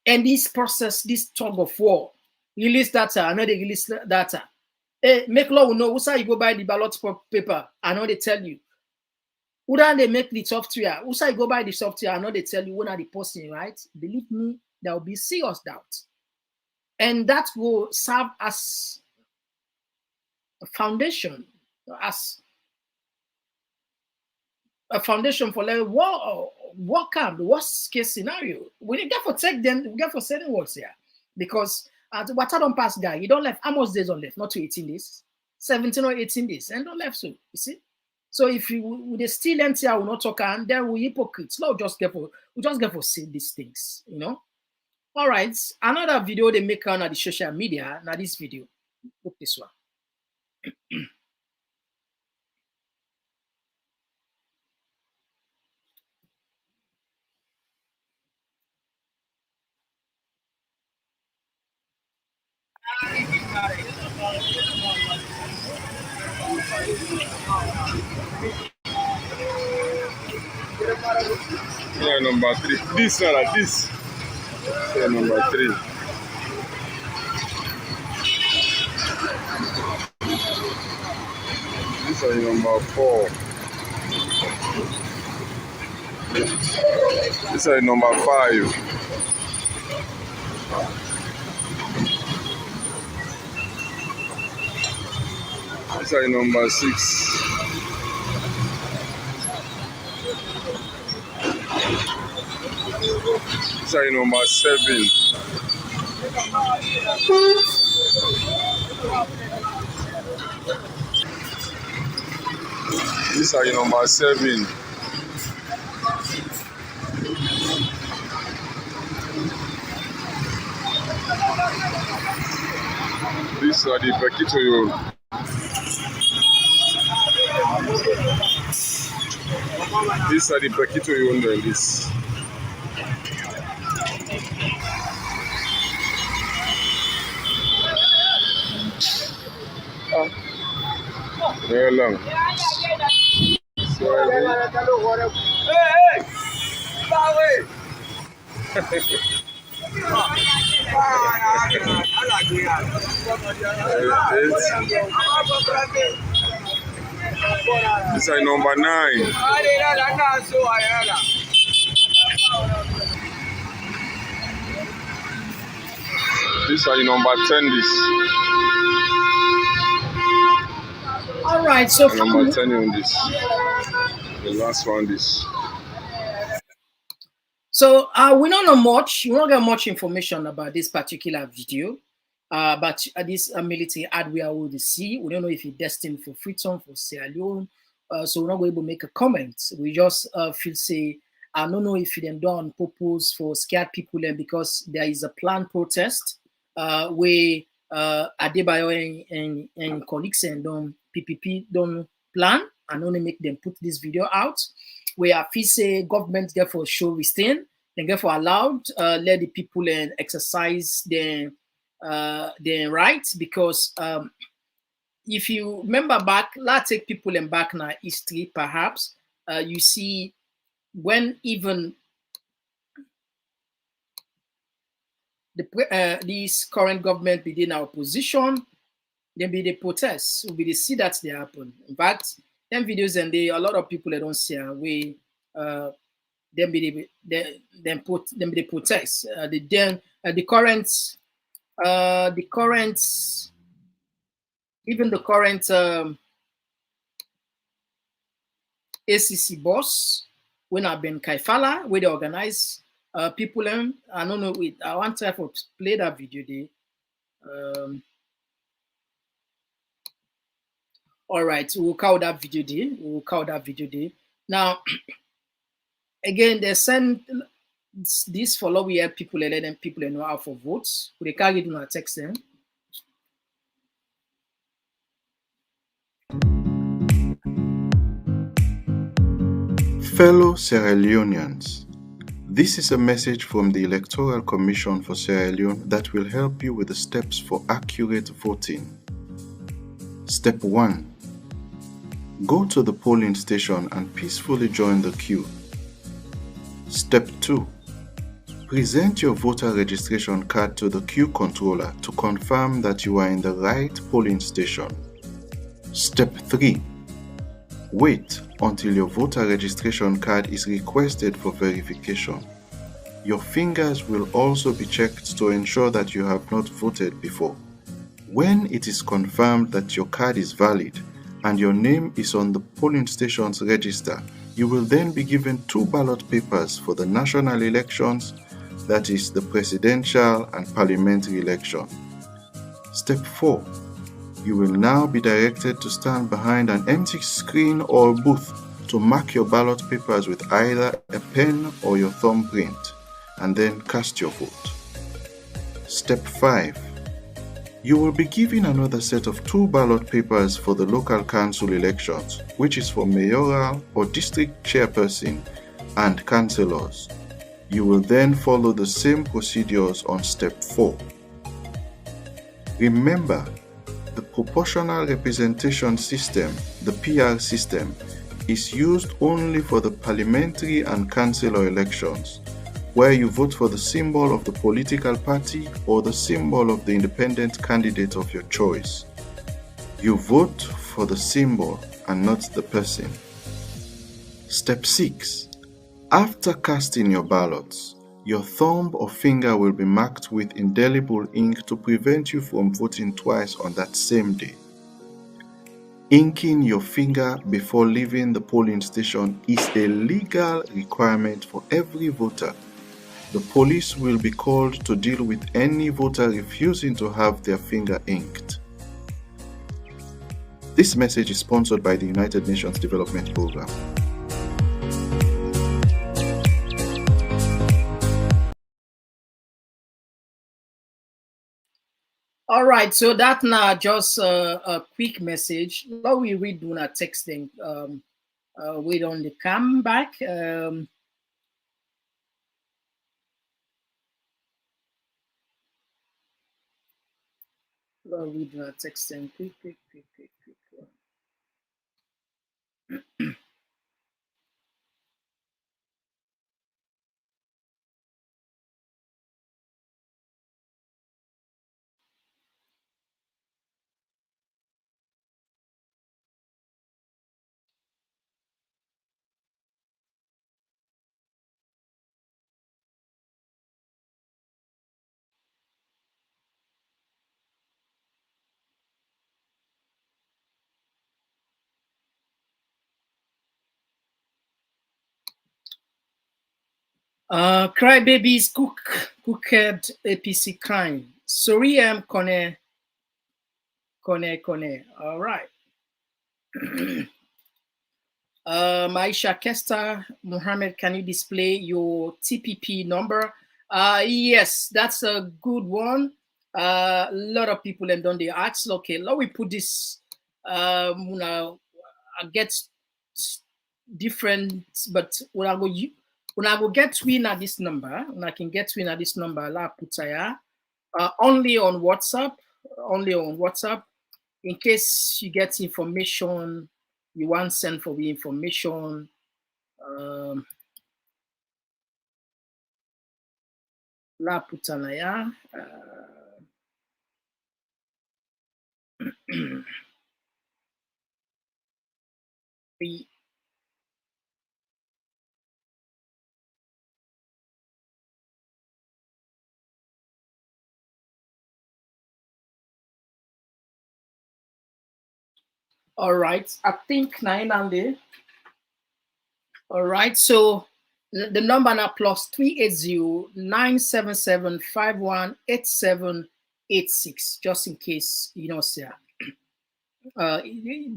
Speaker 2: and this process, this tug of war, release data, I know they release data. Make law will know who's how you go buy the ballot paper. I know they tell you. Who then they make the software? Who's how you go buy the software? I know they tell you when are the posting, right? Believe me, there will be serious doubt. And that will serve as a foundation, for like what come the worst case scenario. We get for take them, we get for setting words here. Because what I don't pass guy, you don't left how much days on left? Not to 18 days, 17 or 18 days, and don't left so you see. So if we still empty, I will not talk, and then we hypocrites. No, just get for say these things, you know. All right, another video they make on the social media. Now this video, look this one.
Speaker 9: Yeah, number 3. This one, like this. Yeah, number 3. This is number 4. This is number 5. This is number 6. This is number 7. This is number 7. This are the Bekitoyo. These are the Bekitoyo under this. Very long. This is number 9. This is number 10. This.
Speaker 2: All right, so
Speaker 9: number 10 on this. The last one, this.
Speaker 2: So we don't know much. We don't get much information about this particular video. But this military hardware we will see. We don't know if it's destined for freedom for Sierra Leone. So we're not going to make a comment. We just feel say I don't know if them done purpose for scared people because there is a planned protest where Adebayo and colleagues and PPP don't plan and only make them put this video out. Where I feel say government therefore show restraint and therefore allowed let the people exercise their rights, because if you remember back, let's take people in back now history perhaps, you see when even this current government be in our opposition, then be the protests, will be the see that they happen. In fact, them videos and a lot of people that don't see away them be the protests. The current ACC boss when I've been Kaifala, where they organize people. I don't know. I want to play that video there. All right, we'll call that video there. Now, again, they send this follow we have people and let them people know how for votes. They can't get a text them.
Speaker 10: Fellow Sierra Leoneans, this is a message from the Electoral Commission for Sierra Leone that will help you with the steps for accurate voting. Step 1. Go to the polling station and peacefully join the queue. Step 2. Present your voter registration card to the queue controller to confirm that you are in the right polling station. Step 3. Wait until your voter registration card is requested for verification. Your fingers will also be checked to ensure that you have not voted before. When it is confirmed that your card is valid and your name is on the polling station's register, you will then be given 2 ballot papers for the national elections, that is the presidential and parliamentary election. Step 4. You will now be directed to stand behind an empty screen or booth to mark your ballot papers with either a pen or your thumbprint, and then cast your vote. Step 5. You will be given another set of 2 ballot papers for the local council elections, which is for mayoral or district chairperson and councillors. You will then follow the same procedures on step 4. Remember, the proportional representation system, the PR system, is used only for the parliamentary and councillor elections, where you vote for the symbol of the political party or the symbol of the independent candidate of your choice. You vote for the symbol and not the person. Step 6. After casting your ballots, your thumb or finger will be marked with indelible ink to prevent you from voting twice on that same day. Inking your finger before leaving the polling station is a legal requirement for every voter. The police will be called to deal with any voter refusing to have their finger inked. This message is sponsored by the United Nations Development Programme.
Speaker 2: All right, so that now just a quick message. Now we read when I texting. Wait on the come back. We do not texting. Quick. Crybabies cooked APC crime. Sorry, Kone. All right. Maisha Kester Mohammed, can you display your TPP number? Yes, that's a good one. A lot of people have done the ask. Okay, let me put this. I get different, but when I go get win at this number, when I can get win at this number, la putaya. Only on WhatsApp. In case you get information, you want send for the information. La putanaya. All right, I think 900. All right, so the number now plus 380-977-518786, just in case you know, sir.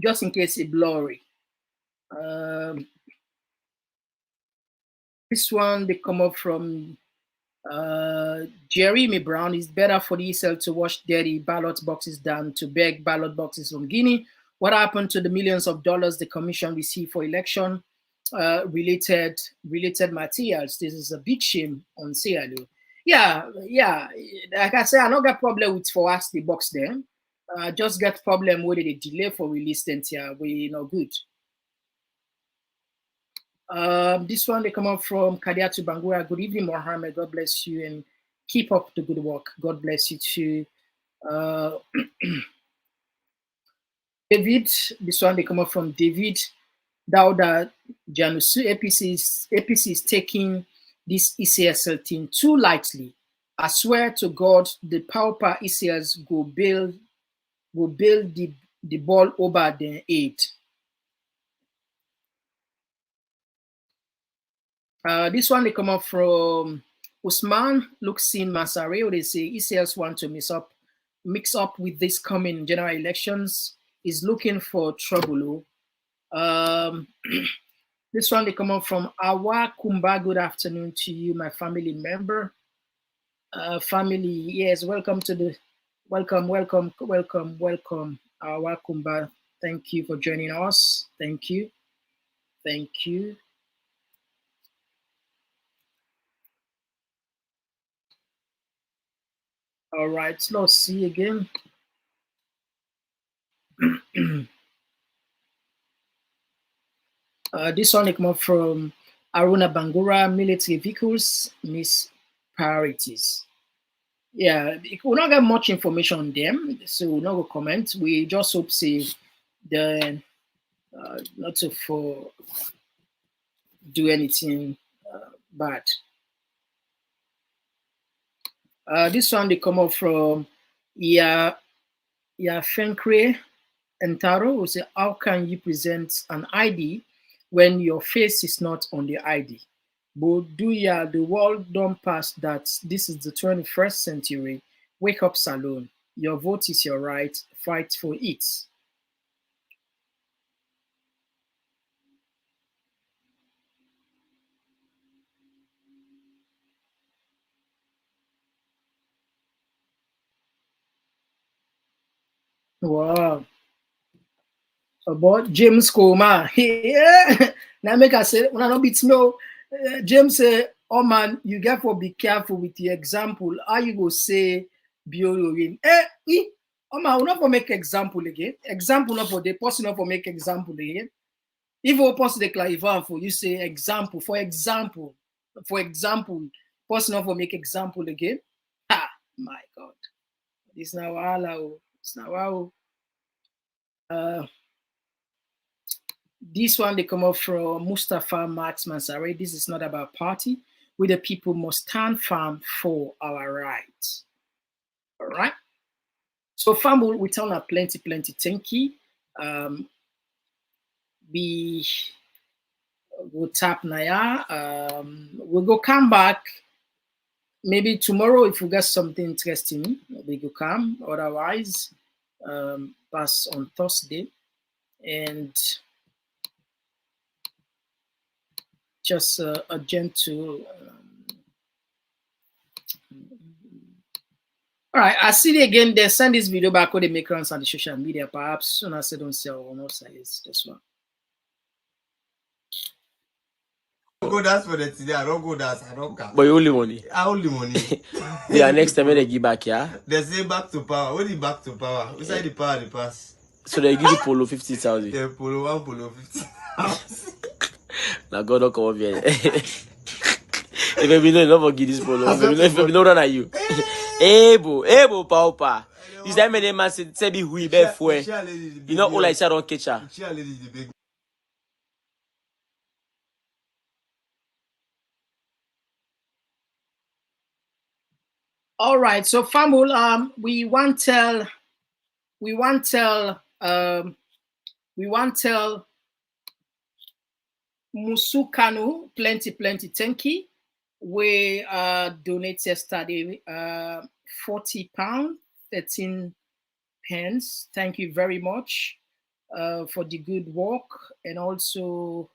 Speaker 2: Just in case it blurry. This one they come up from Jeremy Brown. It's better for the Ecsl to wash dirty ballot boxes than to beg ballot boxes from Guinea. What happened to the millions of dollars the commission received for election related materials? This is a big shame on CLU. Yeah. Like I said, I don't got problem with for us the box there. Just get problem with the delay for release then here. We not good. This one they come up from Kadiatu Bangura. Good evening, Mohammed. God bless you and keep up the good work. God bless you too. David, this one they come up from David Dauda Janusu. APC is taking this ECSL thing too lightly. I swear to God, the pauper ECS go build the ball over the 8. This one they come up from Usman Luxin Masareo. They say ECS want to mix up with this coming general elections is looking for trouble. This one they come up from Awa Kumba. Good afternoon to you, my family member. Family, yes, welcome to the welcome. Awa Kumba. Thank you for joining us. Thank you. All right, let's see again. This one come up from Aruna Bangura, military vehicles, miss priorities. Yeah, we'll not get much information on them, so we'll not go comment. We just hope say the not to for do anything bad. This one they come up from Fenkre and Taro will say, how can you present an ID when your face is not on the ID? But the world don't pass that. This is the 21st century. Wake up, Salon. Your vote is your right. Fight for it. Wow. About James Koma. Yeah. Now make I say, when I don't beat no, James say, oh man, you got to be careful with the example. How you go say, oh man, we're not for make example again. Example not for the person not for make example again. If you post the clarify for you say example, for example, person not for make example again. Ha, my God. It's now all. It's now wow. This one they come up from Mustafa Max Mansari. This is not about party. We the people must stand firm for our rights. All right. So farm we tell her plenty thank you. We will tap Naya. We'll go come back. Maybe tomorrow if we get something interesting, we go come. Otherwise, pass on Thursday. And just a gentle. All right, I see it again. They send this video back when they make rounds on the social media. Perhaps soon as I don't sell or not, it's this one.
Speaker 11: Go dance for the today. I don't go dance. I don't come.
Speaker 12: But you only money.
Speaker 11: I only money.
Speaker 12: They are next time when they give back, yeah?
Speaker 11: They say back to power. What is back to power? We say the power, the pass.
Speaker 12: So they give you polo 50,000.
Speaker 11: Yeah, polo 1, polo 50,000.
Speaker 12: Now God don't come up here. If you know, never give this polo. If you know, run at you. Ebo, paupa. This time when they man say be hui be fue. You know all I said on catcher.
Speaker 2: All right, so Famul, we want tell Musukanu plenty thank you. We donate yesterday £40, 13 pence. Thank you very much for the good work, and also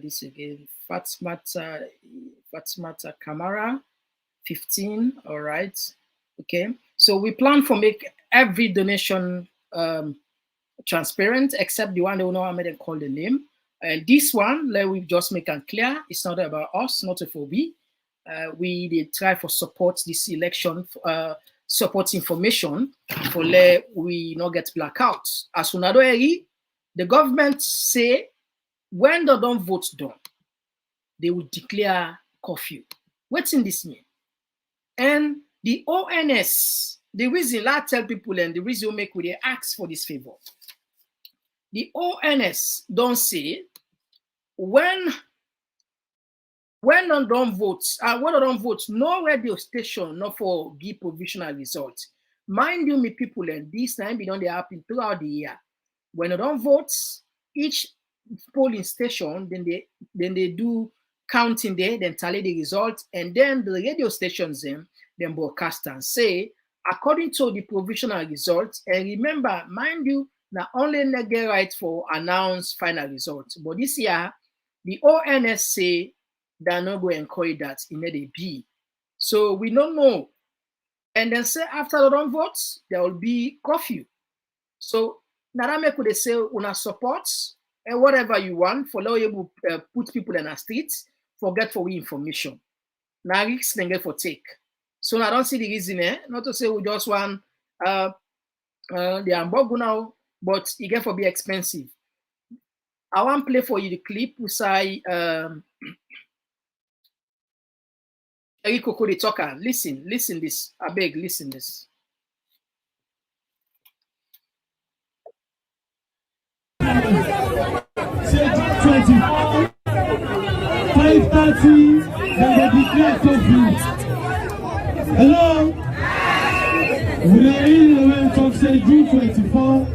Speaker 2: this again, Fatsmata Kamara, 15. All right, okay. So we plan for make every donation transparent, except the one they will know I made and call the name. And this one, let we just make it clear, it's not about us, not a phobia. We did try for support this election, support information for let we not get blackouts. As soon as the government say when they don't vote done, they will declare curfew. What's in this mean? And the ONS, the reason I tell people and the reason we make we they ask for this favor. The ONS don't say when I don't vote, no radio station, not for give provisional results. Mind you, me people, and this time it don't happen throughout the year. When I don't vote, each polling station, then they do counting there, then tally the results, and then the radio stations them broadcast and say according to the provisional results, and remember, mind you, not only they get right for announce final results, but this year, the ONS say they're not going to encourage that in the B. So we don't know. And then say after the run votes, there will be curfew. So Narame could say una support and whatever you want for you put people in the streets, forget for information. Now risk then get for take. So I don't see the reason, not to say we just want the hamburger now, but it get for be expensive. I want to play for you the clip we say Eriko Kode talker. Listen this. I beg, listen this.
Speaker 13: 24, 5:30, they will declare curfew. Hello? We are in the way talk say June 24,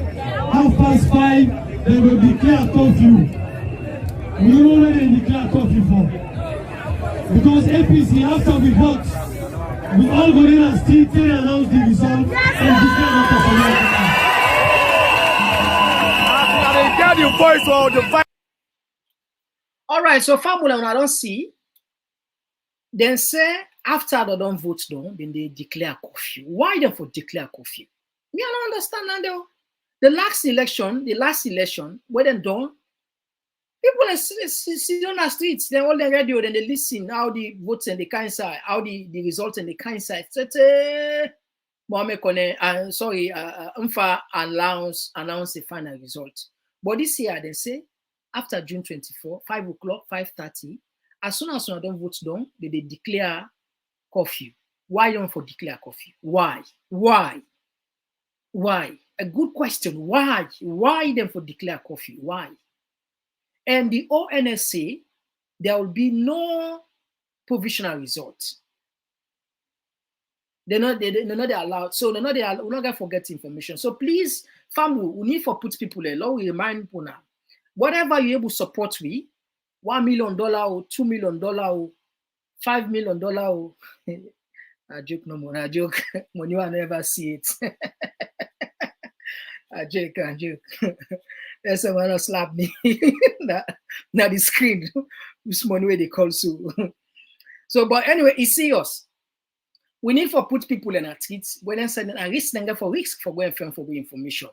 Speaker 13: 5:30, they will declare curfew. We don't know where they declare curfew for. Because APC, after we vote, we all go in and still announce the result and declare the curfew.
Speaker 2: All right, so formula I don't see. Then say after they don't vote down, then they declare curfew. Why they for declare curfew? Me I don't understand that though. The last election, where they done, people sit on the streets, they all the radio, then they listen how the votes and the kind side, how the results and the kind side. Announce the final result. But this year they say after June 24, 5 o'clock, 5:30, as soon as you don't vote down, they declare curfew. Why don't for declare curfew? Why? A good question. Why? Why then for declare curfew? Why? And the ONS say there will be no provisional result. They're not allowed. So we're not gonna forget information. So please, family, we need to put people there. Lord, we remind people now. Whatever you're able to support we, $1 million or $2 million or $5 million or I joke no more. I joke. When you never see it. I joke. There's someone else slap me. Now the screen. This money where they call so. But anyway, it's serious. We need to put people in our streets. When they say a risk for going for information.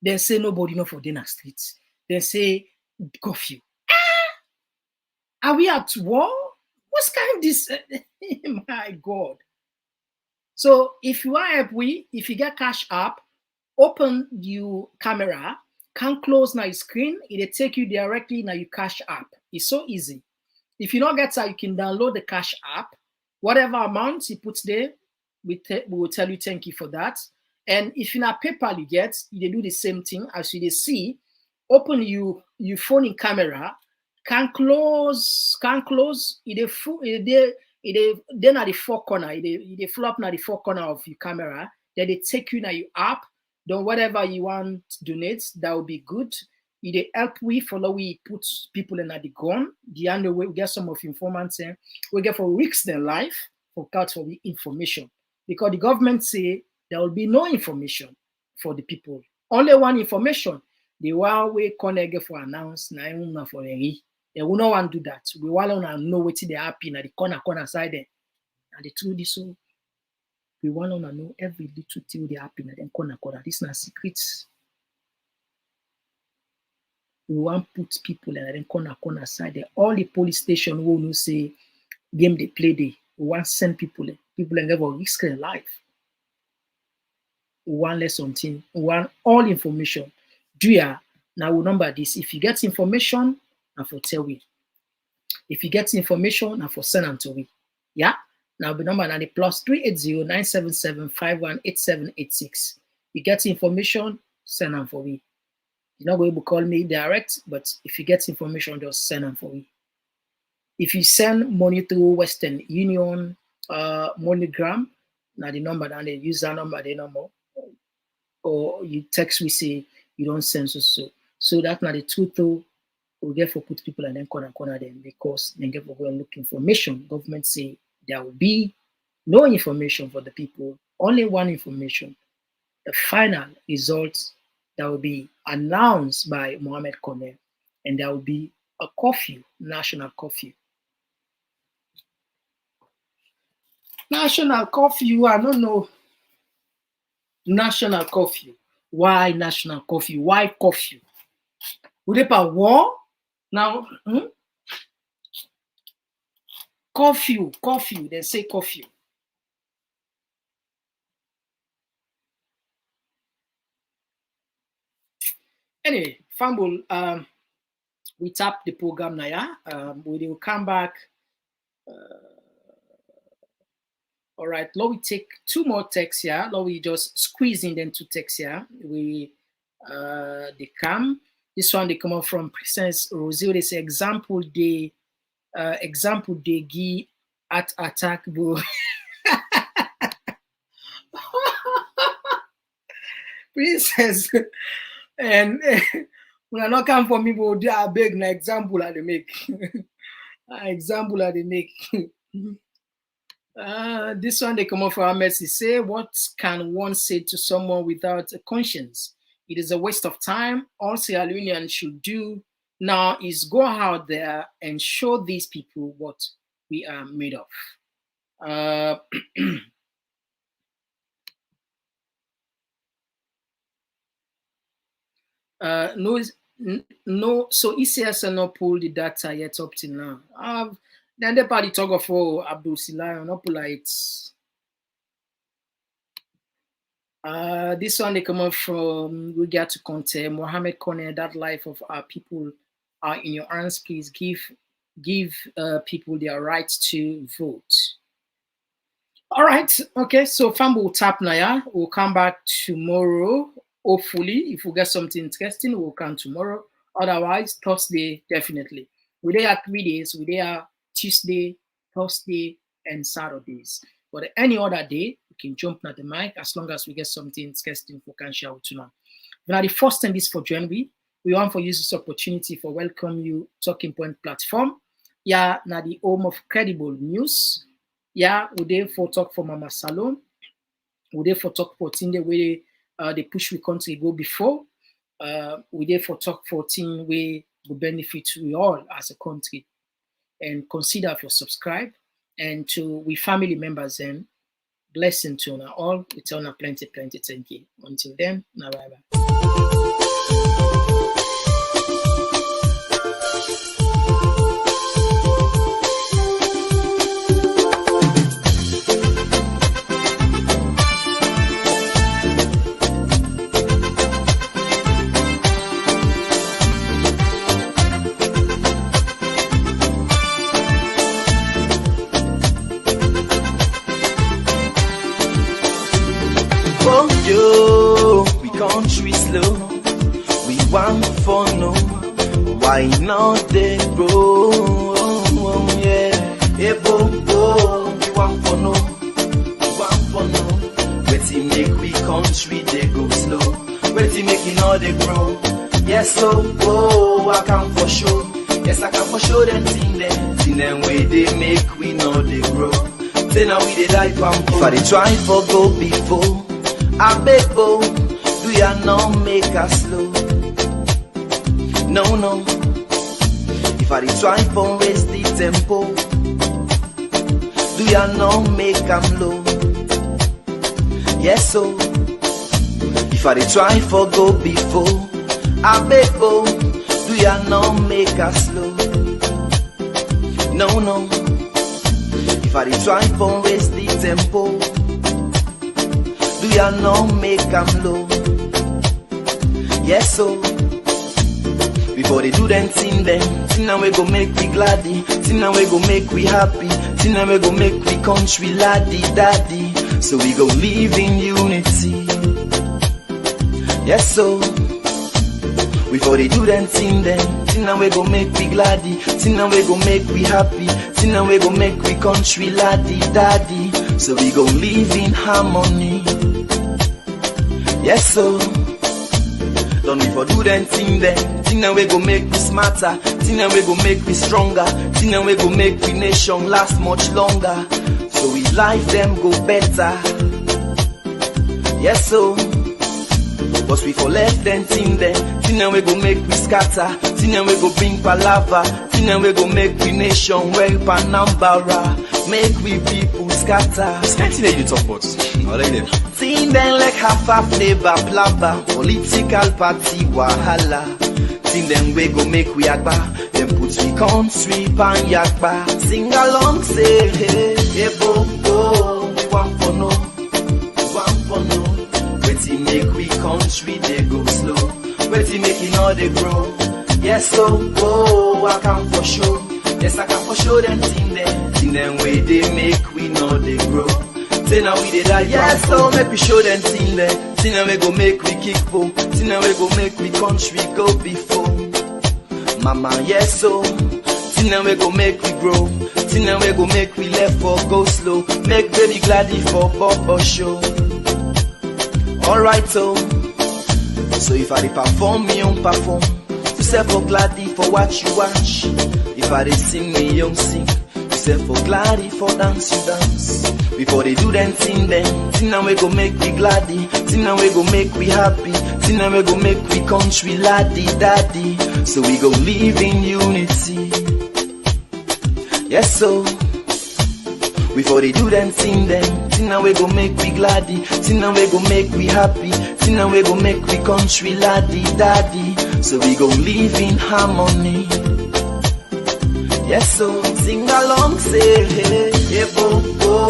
Speaker 2: They say nobody know for dinner streets. They say curfew. Are we at war? What's kind of this? My God. So if you are if you get cash app, open your camera, can close now your screen, it'll take you directly now your cash app. It's so easy. If you don't get that, you can download the cash app. Whatever amount you put there, we will tell you thank you for that. And if you not PayPal you get, you do the same thing as you see. Open your phone in camera, can close, then at the four corner, they flop now the four corner of your camera, then they take you now your app, then whatever you want to donate, that will be good. They help we follow we put people in at the gun. The other way we get some of informants we get for risk their life for cut for the information. Because the government say there will be no information for the people. Only one information. The one way connect for announce na for a they will not want to do that. We want to know what they happen at the corner side there. And the truth is so we want to know every little thing they happen at the corner. This is not secrets. We want to put people at the corner side there. All the police station will say game they play there. We want to send people and never risk their life. We want less something. We want all information. Now remember this. If you get information, I for tell you. If you get information, I for send them to me. Yeah? Now the number now the +380 977 518786. You get information, send them for me. You're not going to call me direct, but if you get information, just send them for me. If you send money through Western Union, MoneyGram, now the number and the user number, the number, or you text we say you don't send so that's not the truth though. We get for put people and then corner them because they get for go and look information. Government say there will be no information for the people only one information. The final results that will be announced by Mohamed Kone, and there will be a curfew, national curfew. National curfew, I don't know. National curfew. Why national curfew? Why curfew? Would it be war? Now, curfew, they say curfew. Anyway, Fumble, we tap the program now. We will come back. All right, let me take 2 more texts here. Let me just squeeze in them 2 texts here. They come. This one they come up from Princess Rosie. They say example they give at attack bro. Princess and when I not come for me, but they are big na example that they make. Example that they make. This one they come up from Messi. Say, what can one say to someone without a conscience? It is a waste of time. All Sierra Leoneans should do now is go out there and show these people what we are made of. No, so ECS no pull the data yet up till now. Then the party talk of Abdul Silai, no pull it. This one they come up from we get to content Mohamed Kone, that life of our people are in your hands. Please give people their right to vote. All right, okay. So Fambo will tap now. We'll come back tomorrow. Hopefully, if we get something interesting, we'll come tomorrow. Otherwise, Thursday definitely. We there 3 days. We there Tuesday, Thursday, and Saturdays. But any other day, we can jump at the mic as long as we get something interesting for can share with you now. Now, the first thing is for join we want for use this opportunity for welcome you Talking Point platform. Yeah, now the home of credible news. Yeah, we there for talk for Mama Salon. We there for talk for thing the way they push we country go before. We there for talk for thing we will benefit we all as a country. And consider if you subscribe. And to we family members and blessing to you all. We tell you plenty, thank you. Until then, now bye-bye.
Speaker 14: Country slow, we want for no. Why not they grow? Yeah, hey bo, we want for no. Let's make we country they go slow. Let's make all they grow. Yes, so I can for sure. Yes, I can for sure them thing them way they make we know they grow. Say now we they die pampo. If I they try for go before, I beg bo. Do ya not make us slow? No. If I try for raise the tempo, do ya not make them low? Yes, so if I try for go before, I beg bo, do ya not make us slow? No. If I try for raise the tempo, do ya not make them low? Yes, so before they do them thing now we go make we gladdy, thing now we go make we happy, thing now we go make we country laddie daddy. So we go live in unity. Yes, so before they do them thing now we go make we gladdy, thing now we go make we happy, thing now we go make we country laddie daddy. So we go live in harmony. Yes, so don't we for do them thing now we go make we smarter, thing now we go make we stronger, thing now we go make we nation last much longer. So we life them go better. Yes, so. But we for left them, thing them we go make we scatter, thing them we go bring palava, thing them we go make we nation well panambara, make we people scatter.
Speaker 11: Scanty they you talk about. I like them.
Speaker 14: Thing them like half flavor plava, political party wahala. Thing them we go make we agba, them put we country pan yakba. Sing along say hey, hey bo bo, one for no, one for no. Waiting make we country they go slow. Waiting making all they grow. Yes, so oh, I can for sure. Yes, I can for sure them thing them way they make we know they grow. Say now we did that. Yes, so make we show them thing them we go make we kick po. Thing them we go make we country go before. Mama, yes, so thing them we go make we grow. Thing them we go make we left for go slow. Make baby gladdy for Bobo show. Alright, so if I perform, me on perform. You say for gladdy for watch you watch. If I sing, me young sing. You say for gladdy for dance you dance. Before they do them thing now we go make we gladdy. Thing now we go make we happy. Thing now we go make we country laddie daddy. So we go live in unity. Yes, so. Before they do them thing now we go make we gladdy, thing now we go make we happy, thing now we go make we country laddie daddy. So we go live in harmony. Yes, so sing along, say hey, hey bo bo,